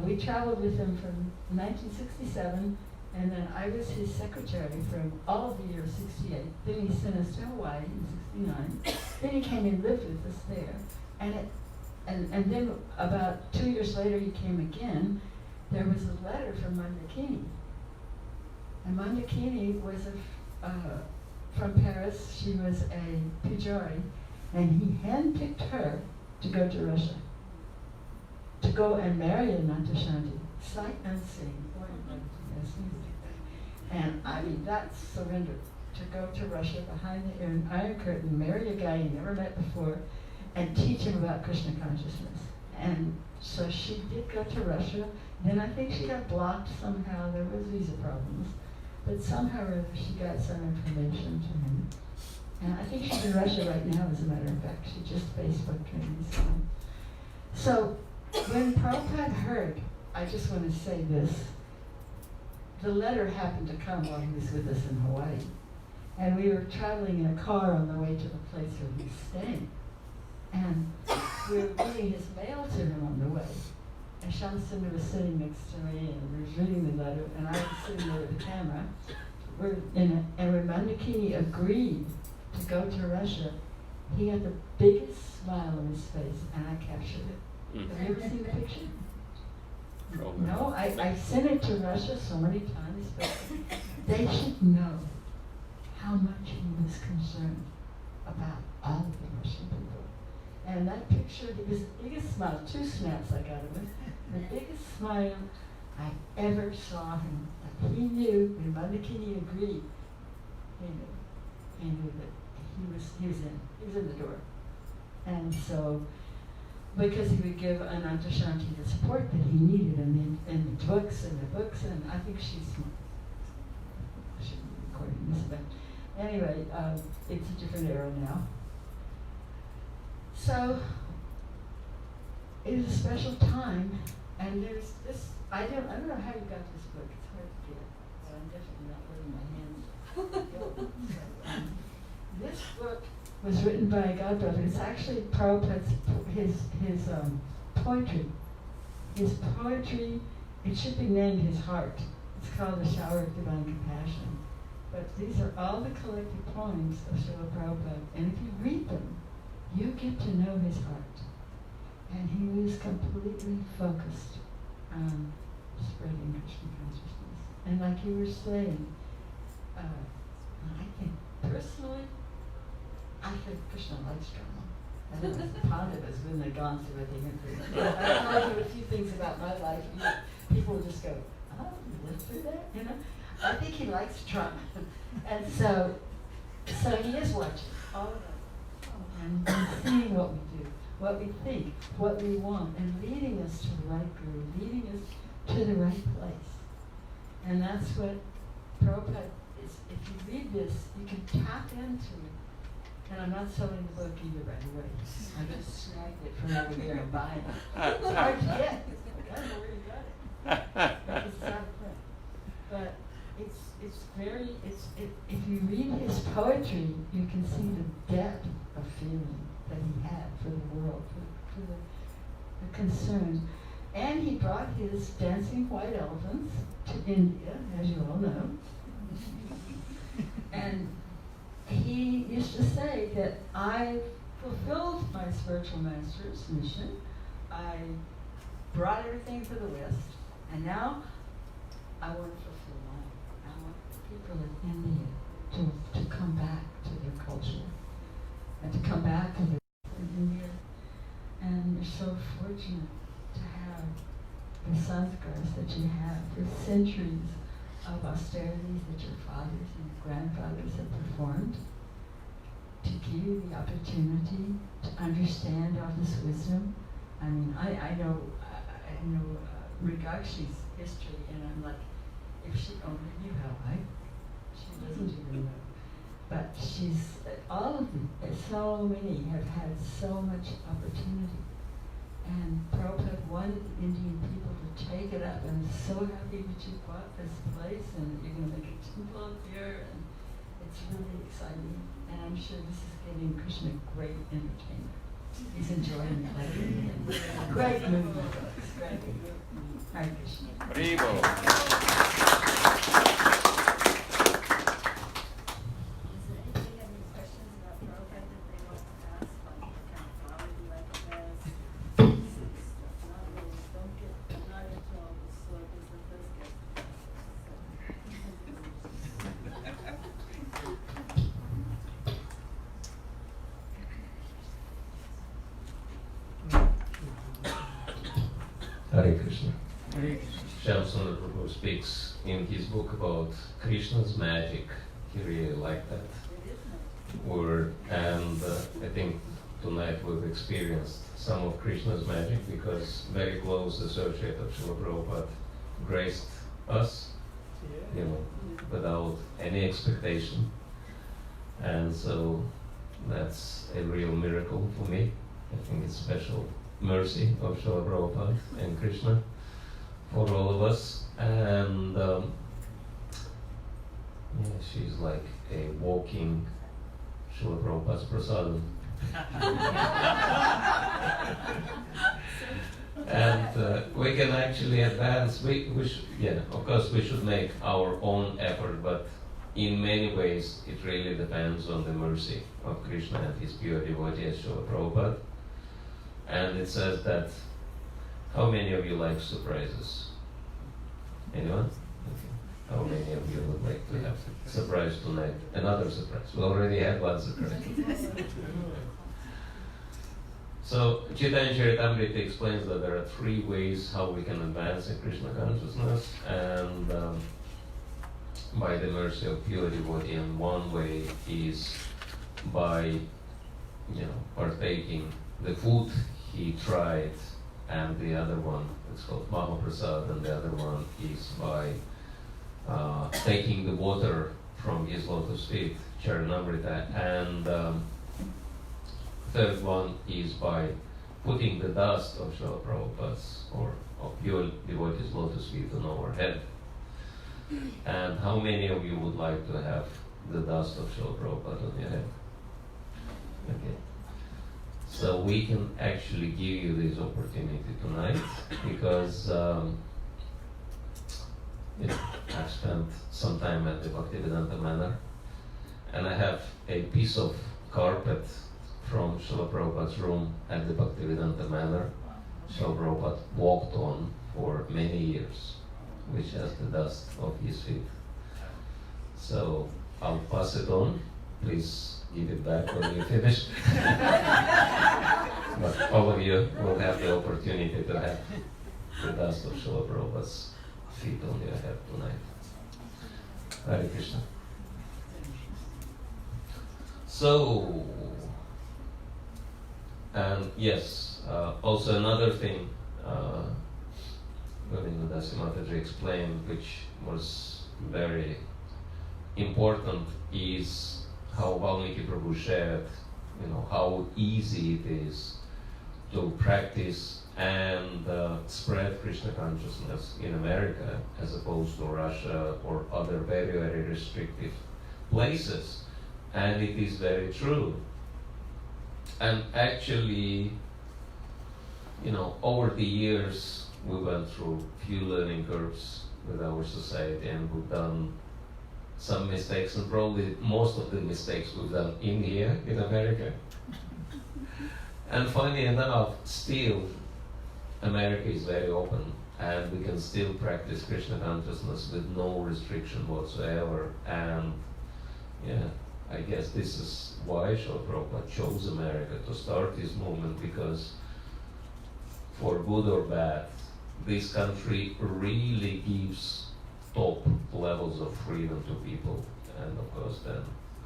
We traveled with him from 1967 And then I was his secretary from all of the year 68. Then he sent us to Hawaii in 69. Then he came and lived with us there. And then about 2 years later he came again. There was a letter from Mandakini. And Mandakini was from Paris. She was a Pujari. And he handpicked her to go to Russia. To go and marry a Nantashanti. Sight unseen. And I mean, that's surrender. To go to Russia behind the Iron Curtain, marry a guy you never met before, and teach him about Krishna consciousness. And so she did go to Russia. Then I think she got blocked somehow. There was visa problems. But somehow or other she got some information to him. And I think she's in Russia right now, as a matter of fact. She just Facebook training. So when Prabhupada heard, I just want to say this, the letter happened to come while he was with us in Hawaii. And we were traveling in a car on the way to the place where he was staying. And we were reading his mail to him on the way. And Shamsundar was sitting next to me and we were reading the letter, and I was sitting there with the camera. And when Mandakini agreed to go to Russia, he had the biggest smile on his face, and I captured it. Have you ever seen the picture? No, I sent it to Russia so many times, but they should know how much he was concerned about all of the Russian people. And that picture, it was the biggest smile, 2 snaps I got of him, the biggest smile I ever saw him. Like he knew, when Mandakini agreed, he knew that he was in the door. And so, because he would give Ananta Shanti the support that he needed, and the books, and I think she's, I shouldn't be recording this, but anyway, it's a different era now. So, it was a special time, and there's this, I don't know how you got this book, it's hard to get, but I'm definitely not letting my hands go. So, this book was written by a godbrother. It's actually Prabhupada's, his poetry. His poetry, it should be named his heart. It's called The Shower of Divine Compassion. But these are all the collected poems of Srila Prabhupada. And if you read them, you get to know his heart. And he was completely focused on spreading Krishna consciousness. And like you were saying, I think personally, I think Krishna likes drama. I think it's Pandavas when they've gone through what they went through. I told you a few things about my life, and people will just go, oh, you went through that? You know? I think he likes drama. And so he is watching all of that. And seeing what we do, what we think, what we want, and leading us to the right guru, leading us to the right place. And that's what Prabhupada is. If you read this, you can tap into it. And I'm not selling the book either, by the way. I just snagged it from over there and buying it. It's hard to get. I don't know where you got it. Because it's out of print. But if you read his poetry, you can see the depth of feeling that he had for the world, for the concern. And he brought his dancing white elephants to India, as you all know. And he used to say that I fulfilled my spiritual master's mission. I brought everything to the West, and now I want to fulfill mine. I want people in India to come back to their culture and to come back to their India. And you're so fortunate to have the Sanskars that you have, the centuries of austerities that your fathers and grandfathers have performed, to give you the opportunity to understand all this wisdom. I mean, I know Mrigakshi's history, and I'm like, if she only knew how she doesn't even know. But she's, all of them, so many have had so much opportunity. And Prabhupada wanted the Indian people to take it up, and I'm so happy that you bought this place, and you're going to make a temple up here, and it's really exciting. And I'm sure this is giving Krishna great entertainment. He's enjoying it. Great movement. Great movement. Hare Krishna. Shamsundar Prabhu speaks in his book about Krishna's magic. He really liked that word, and I think tonight we've experienced some of Krishna's magic because very close associate of Srila Prabhupada graced us, without any expectation. And so that's a real miracle for me. I think it's special mercy of Srila Prabhupada and Krishna for all of us. And she's like a walking Srila Prabhupada's prasadam. And we can actually advance. Of course, we should make our own effort, but in many ways, it really depends on the mercy of Krishna and his pure devotee, Srila Prabhupada. And it says that, how many of you like surprises? Anyone? Okay. How many of you would like to have a surprise tonight? Another surprise. We already had one surprise. So, Chaitanya Charitamrita explains that there are 3 ways how we can advance in Krishna consciousness, and by the mercy of pure devotee. And one way is by, partaking the food he tried, and the other one, it's called Mahaprasad, and the other one is by taking the water from his lotus feet, Charanamrita, and third one is by putting the dust of Srila Prabhupada's or of pure devotee's lotus feet on our head. And how many of you would like to have the dust of Srila Prabhupada on your head? Okay. So we can actually give you this opportunity tonight because I've spent some time at the Bhaktivedanta Manor, and I have a piece of carpet from Srila Prabhupada's room at the Bhaktivedanta Manor. Srila Prabhupada walked on for many years, which has the dust of his feet. So I'll pass it on. Please give it back when you finish. But all of you will have the opportunity to have the dust of Srila Prabhupada's feet on your head tonight. Hare Krishna. So, and yes, also another thing Govinda Dasi Mataji explained, which was very important, is how Valmiki Prabhu shared, how easy it is to practice and spread Krishna consciousness in America as opposed to Russia or other very, very restrictive places. And it is very true. And actually, over the years, we went through few learning curves with our society, and we've done some mistakes, and probably most of the mistakes we've done in here, in America. And funny enough, still, America is very open, and we can still practice Krishna consciousness with no restriction whatsoever. And I guess this is why Srila Prabhupada chose America to start this movement, because for good or bad, this country really gives top levels of freedom to people. And of course then,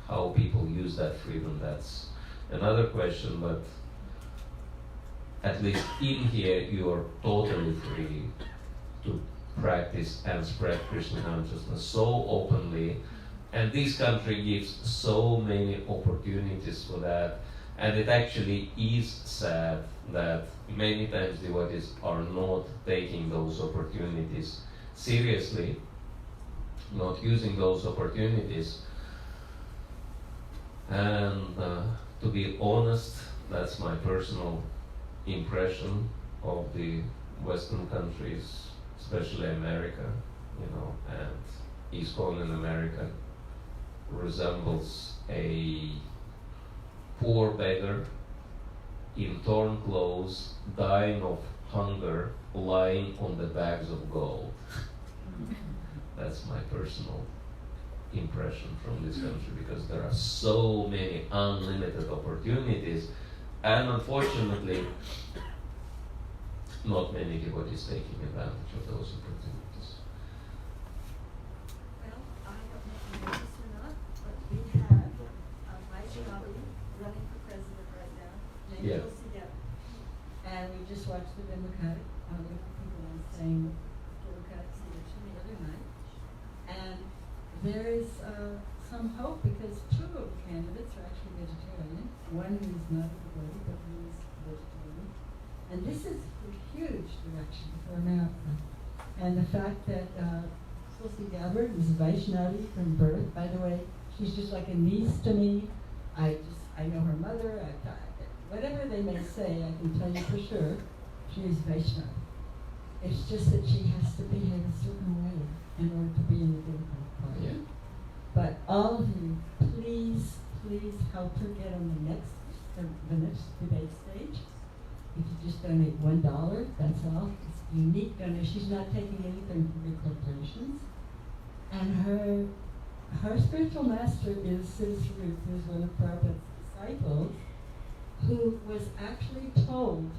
how people use that freedom, that's another question, but at least in here you are totally free to practice and spread Krishna consciousness so openly. And this country gives so many opportunities for that. And it actually is sad that many times devotees are not taking those opportunities seriously, not using those opportunities. And to be honest, that's my personal impression of the Western countries, especially America, and ISKCON in America resembles a poor beggar in torn clothes, dying of hunger, lying on the bags of gold. That's my personal impression from this country, because there are so many unlimited opportunities, and unfortunately, not many devotees taking advantage of those opportunities. Well, I don't know if you know this or not, but we have a Vaishnavi running for president right now, named Yeah. Tulsi Dev. And we just watched the Democratic, with the people on saying Democratic election the other night. And there is some hope because two of the candidates are actually vegetarian. One who's not a devotee, but who is vegetarian. And this is a huge direction for America. And the fact that Tulsi Gabbard is a Vaishnavi from birth. By the way, she's just like a niece to me. I know her mother. Whatever they may say, I can tell you for sure, she is Vaishnavi. It's just that she has to behave a certain way in order to be in the Democratic Party. Yeah. But all of you, please help her get on the next debate stage. If you just donate $1, that's all. It's a unique donation. She's not taking anything from big corporations. And her spiritual master is Siddhartha, who's one of Prabhupada's disciples, who was actually told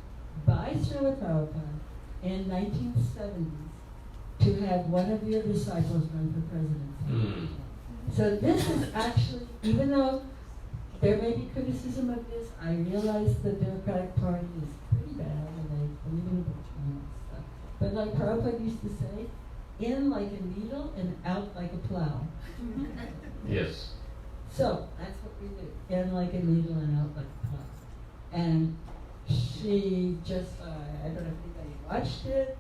by Srila Prabhupada in 1970s to have one of your disciples run for president. So this is actually, even though there may be criticism of this, I realize the Democratic Party is pretty bad and they believe in abortion and stuff. But like Prabhupada used to say, in like a needle and out like a plow. Yes. So that's what we do. In like a needle and out like a plow. And she just, I don't know if anybody watched it.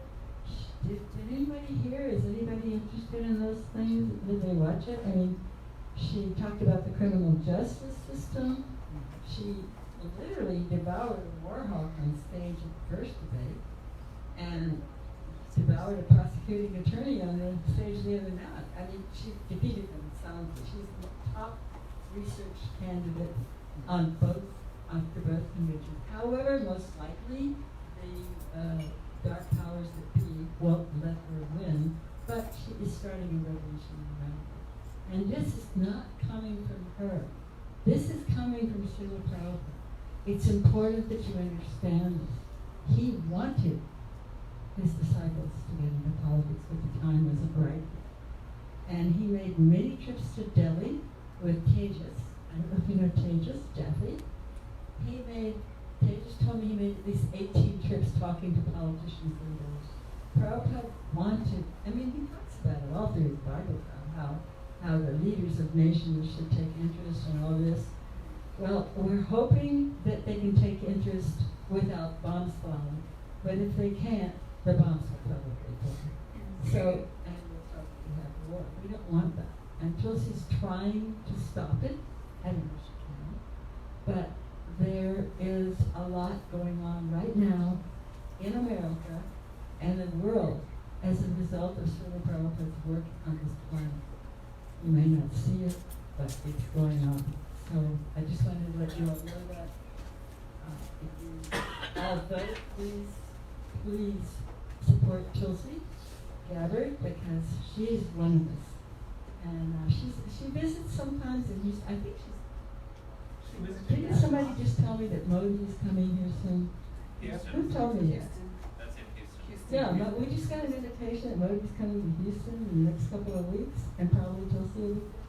Did anybody here, is anybody interested in those things? Did they watch it? I mean, she talked about the criminal justice system. She literally devoured a war hawk on stage at the first debate and devoured a prosecuting attorney on the stage the other night. I mean, she defeated them soundly. She's the top research candidate on both, after both conventions. However, most likely, the dark powers that be won't let her win, but she is starting a revolution around her. And this is not coming from her. This is coming from Srila Prabhupada. It's important that you understand this. He wanted his disciples to get into politics, but the time wasn't right. And he made many trips to Delhi with Tejas. I don't know if you know Tejas, Jeffrey. Tejas told me he made at least 18 trips talking to politicians in Delhi. Prabhupada wanted, I mean, he talks about it all through his Bible, how the leaders of nations should take interest in all this. Well, we're hoping that they can take interest without bombs falling. But if they can't, the bombs will probably fall. So, and we'll probably have war. We don't want that. And Tulsi's trying to stop it. I don't know if she can. But there is a lot going on right now in America and the world as a result of Srila Prabhupada's work on this planet. You may not see it, but it's going on. So I just wanted to let you all know that. If you all vote, please support Tulsi Gabbard because she is one of us. And she visits sometimes in Houston. I think didn't somebody just tell me that Modi is coming here soon? Houston. Who told me that? That's in Houston. Yeah, but we just got an invitation that Modi's coming to Houston in the next couple of weeks, and probably Tulsi will be there.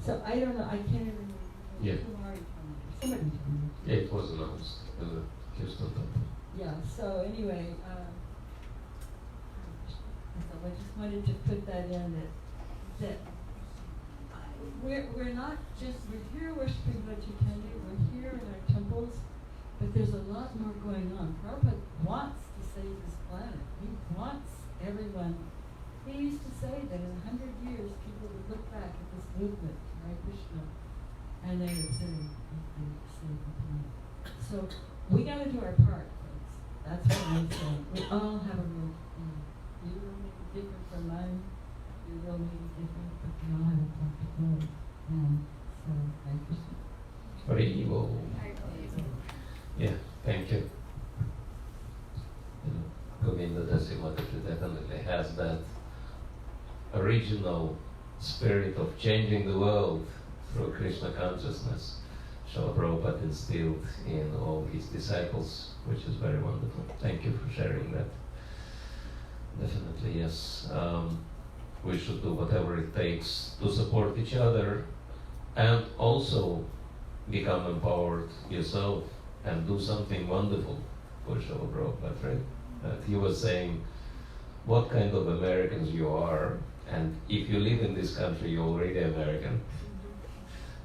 So I don't know, I can't even remember. Yeah. Who already told me? Somebody told me. Yeah, it was announced in the Houston temple. Yeah, so anyway, so I just wanted to put that in that we're not just, we're here worshiping Vachutendi, we're here in our temples, but there's a lot more going on. Prabhupada wants to save this planet. He wants everyone. He used to say that in 100 years, people would look back at this movement, Hare Krishna, and they would say, they would save the planet. So we got to do our part, folks. That's what I'm saying. We all have a role to play. You will make it different from mine. You will make it different, but we all have a part to play. And so, thank you. Very evil. Yeah, thank you. Govinda Dasimataji definitely has that original spirit of changing the world through Krishna consciousness. Srila Prabhupada instilled in all his disciples, which is very wonderful. Thank you for sharing that. Definitely, yes. We should do whatever it takes to support each other and also become empowered yourself and do something wonderful for Srila Prabhupada, right? He was saying what kind of Americans you are, and if you live in this country, you're already American.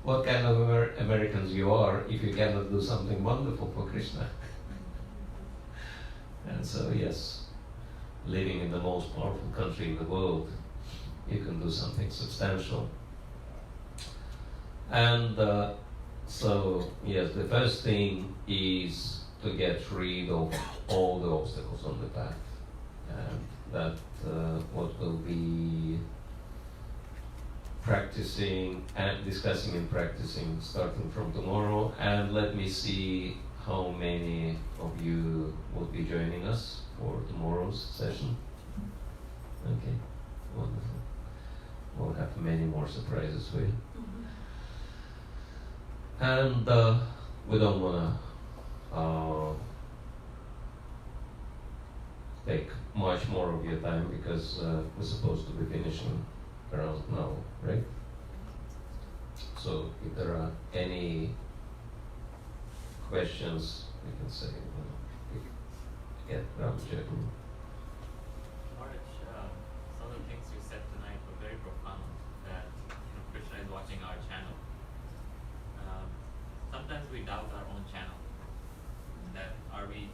What kind of Americans you are if you cannot do something wonderful for Krishna? And so, yes, living in the most powerful country in the world, you can do something substantial. And so, yes, the first thing is to get rid of all the obstacles on the path. And that what will be practicing and discussing and practicing starting from tomorrow. And let me see how many of you will be joining us for tomorrow's session. Okay, wonderful. We'll have many more surprises for you. And we don't want to take much more of your time because we're supposed to be finishing around now, right? So if there are any questions, we can say, get Ram Jaipur. Maharaj, some of the things you said tonight were very profound, that Krishna is watching our channel. Sometimes we doubt our own channel, that are we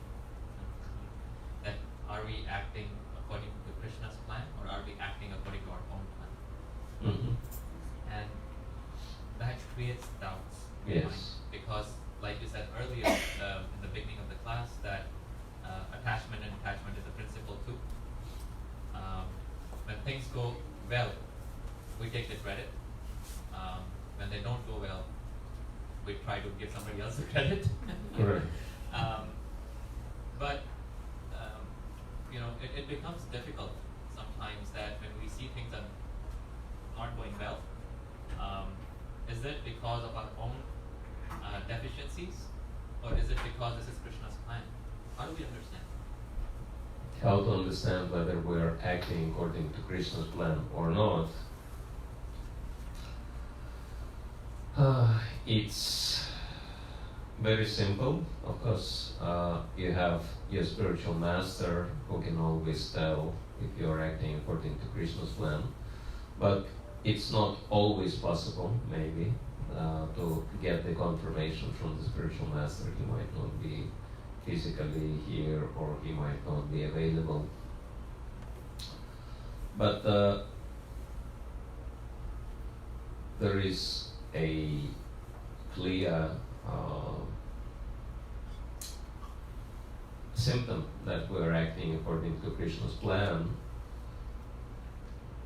acting according to Krishna's plan, or are we acting according to our own plan? Mm-hmm. And that creates doubts. Yes. Because, like you said earlier in the beginning of the class, that attachment and detachment is a principle too. When things go well, we take the credit. When they don't go well, we try to give somebody else the credit. Correct. But it becomes difficult sometimes that when we see things are not going well, is it because of our own deficiencies, or is it because this is Krishna's plan? How do we understand? How to understand whether we are acting according to Krishna's plan or not? It's very simple. Of course, you have your spiritual master who can always tell if you're acting according to Krishna's plan, but it's not always possible, maybe, to get the confirmation from the spiritual master. He might not be physically here, or he might not be available. But there is a clear symptom that we are acting according to Krishna's plan.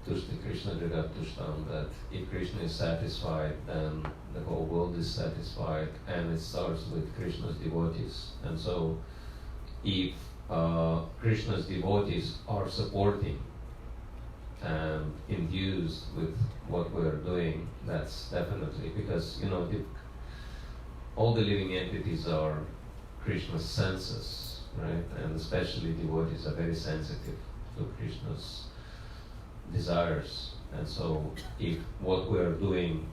Tushti Krishna Jagat Tushtam, that if Krishna is satisfied, then the whole world is satisfied, and it starts with Krishna's devotees. And so if Krishna's devotees are supporting and induced with what we are doing, that's definitely, because all the living entities are Krishna's senses, right? And especially devotees are very sensitive to Krishna's desires. And so if what we are doing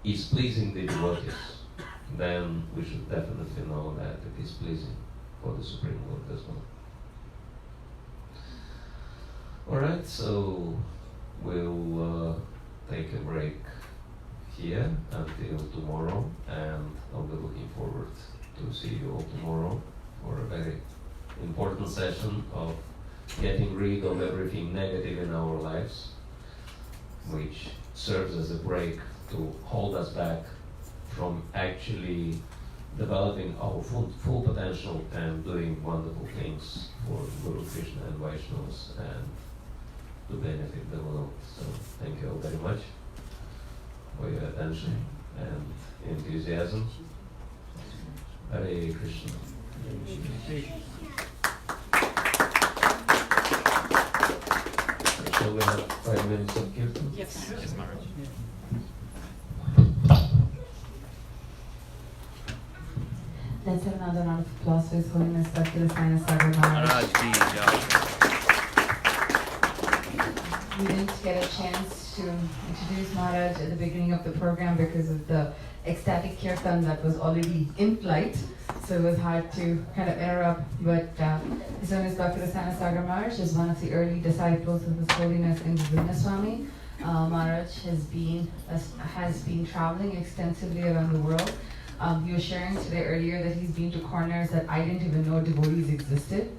is pleasing the devotees, then we should definitely know that it is pleasing for the Supreme Lord as well. Alright, so we'll take a break here until tomorrow, and I'll be looking forward to see you all tomorrow for a very important session of getting rid of everything negative in our lives, which serves as a break to hold us back from actually developing our full potential and doing wonderful things for Guru Krishna and Vaishnavas and to benefit the world. So thank you all very much for your attention and enthusiasm. Hare Krishna. Shall we have 5 minutes of kirtan? Yes, Maharaj. Let's have another round of applause for His Holiness Bhakti Rasayana Sagar Maharaj. We didn't get a chance to introduce Maharaj at the beginning of the program because of the ecstatic kirtan that was already in flight, so it was hard to kind of interrupt. But His Holiness Bhakti Rasayana Sagar Maharaj is one of the early disciples of His Holiness Swami. Maharaj has been traveling extensively around the world. He was sharing today earlier that he's been to corners that I didn't even know devotees existed.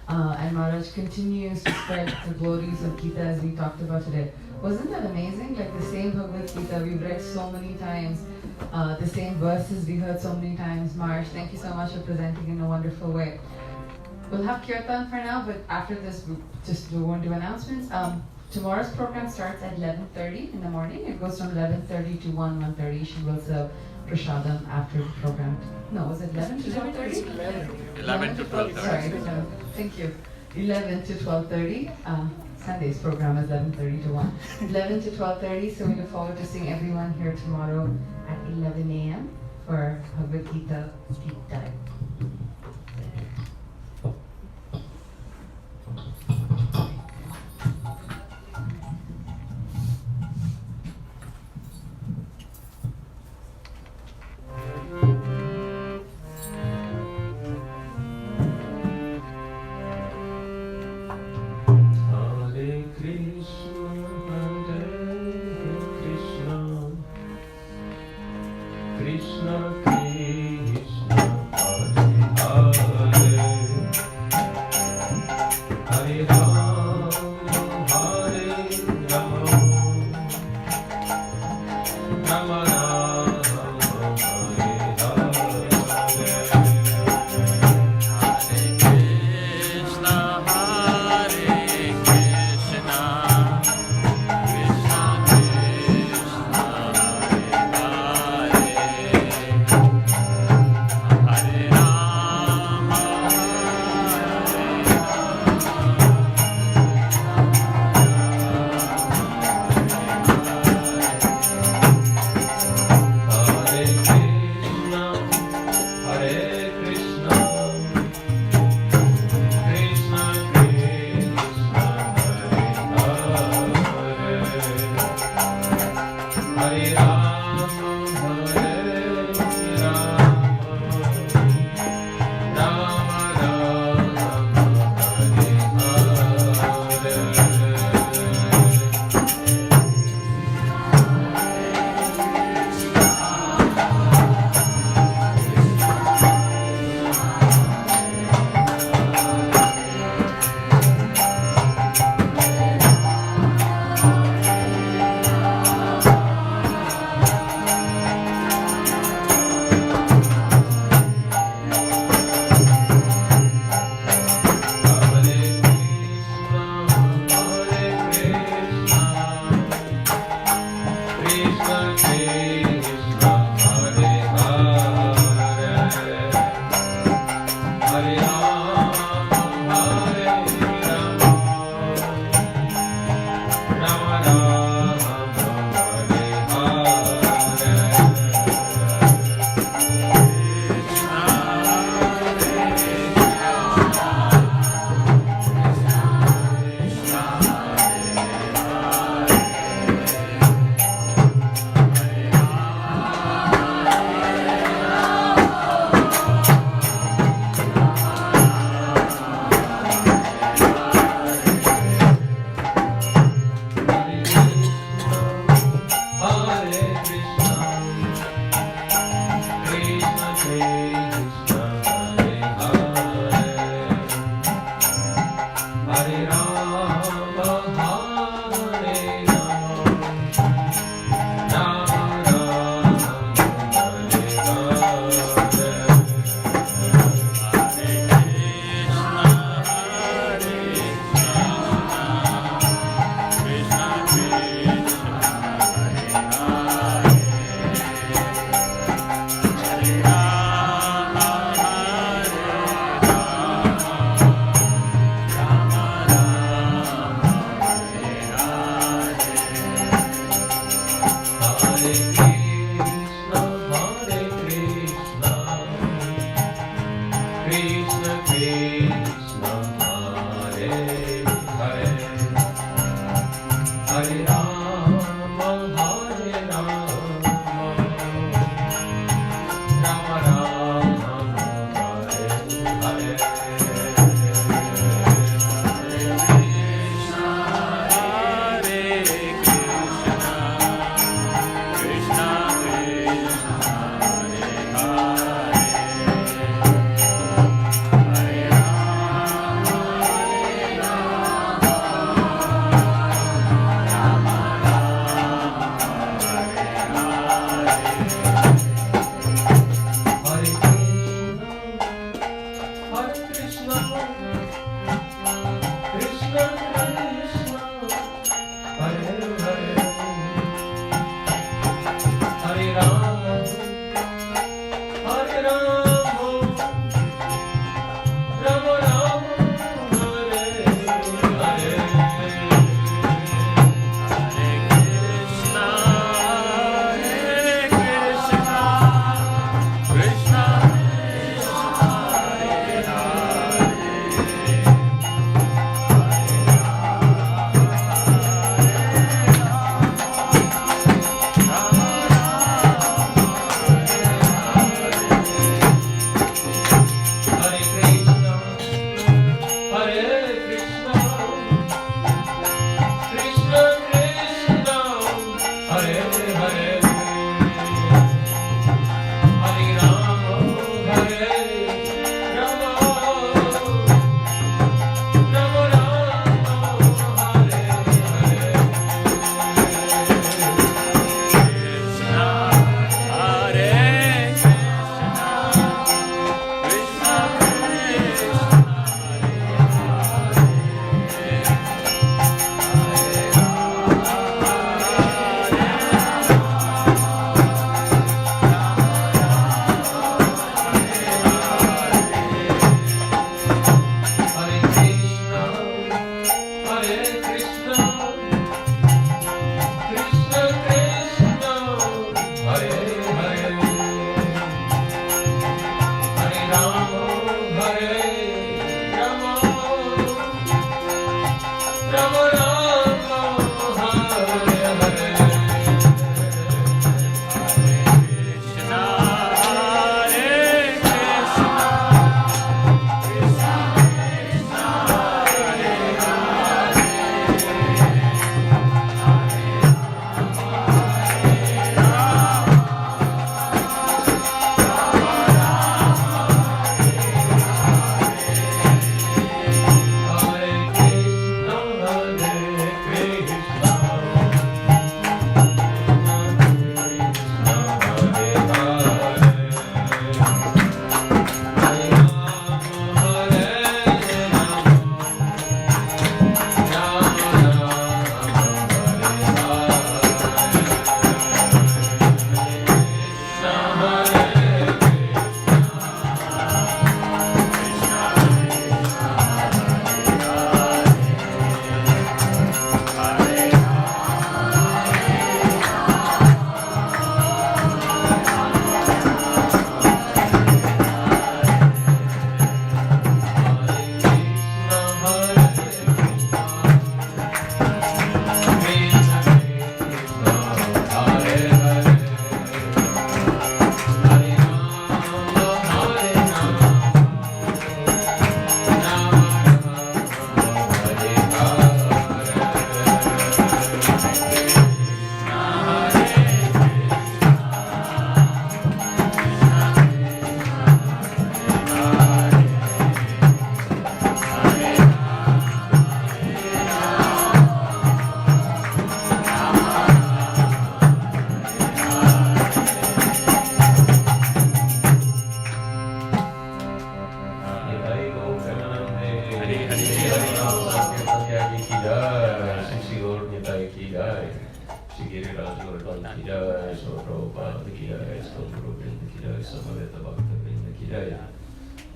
And Maharaj continues to spread the glories of Gita as we talked about today. Wasn't that amazing? Like the same Bhagavad Gita we've read so many times, the same verses we heard so many times. Maharaj, thank you so much for presenting in a wonderful way. We'll have kirtan for now, but after this we won't do announcements. Tomorrow's program starts at 11:30 in the morning. It goes from 11:30 to 1:30. She will serve prasadam after the program. No, was it 11 to 12:30? 11 to 12:30. Sorry, thank you. 11 to 12:30. Sunday's program is 11:30 to 1. 11 to 12:30. So we look forward to seeing everyone here tomorrow at 11 a.m. for Bhagavad Gita deep dive.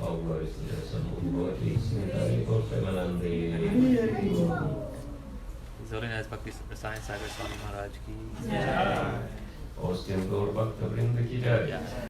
All glories to the Son of Bhakti, for Premanande. His Holiness Bhakti Rasayana Sagar Swami Maharaj ki. Austin Gaur Bhakta Vrinda ki jai.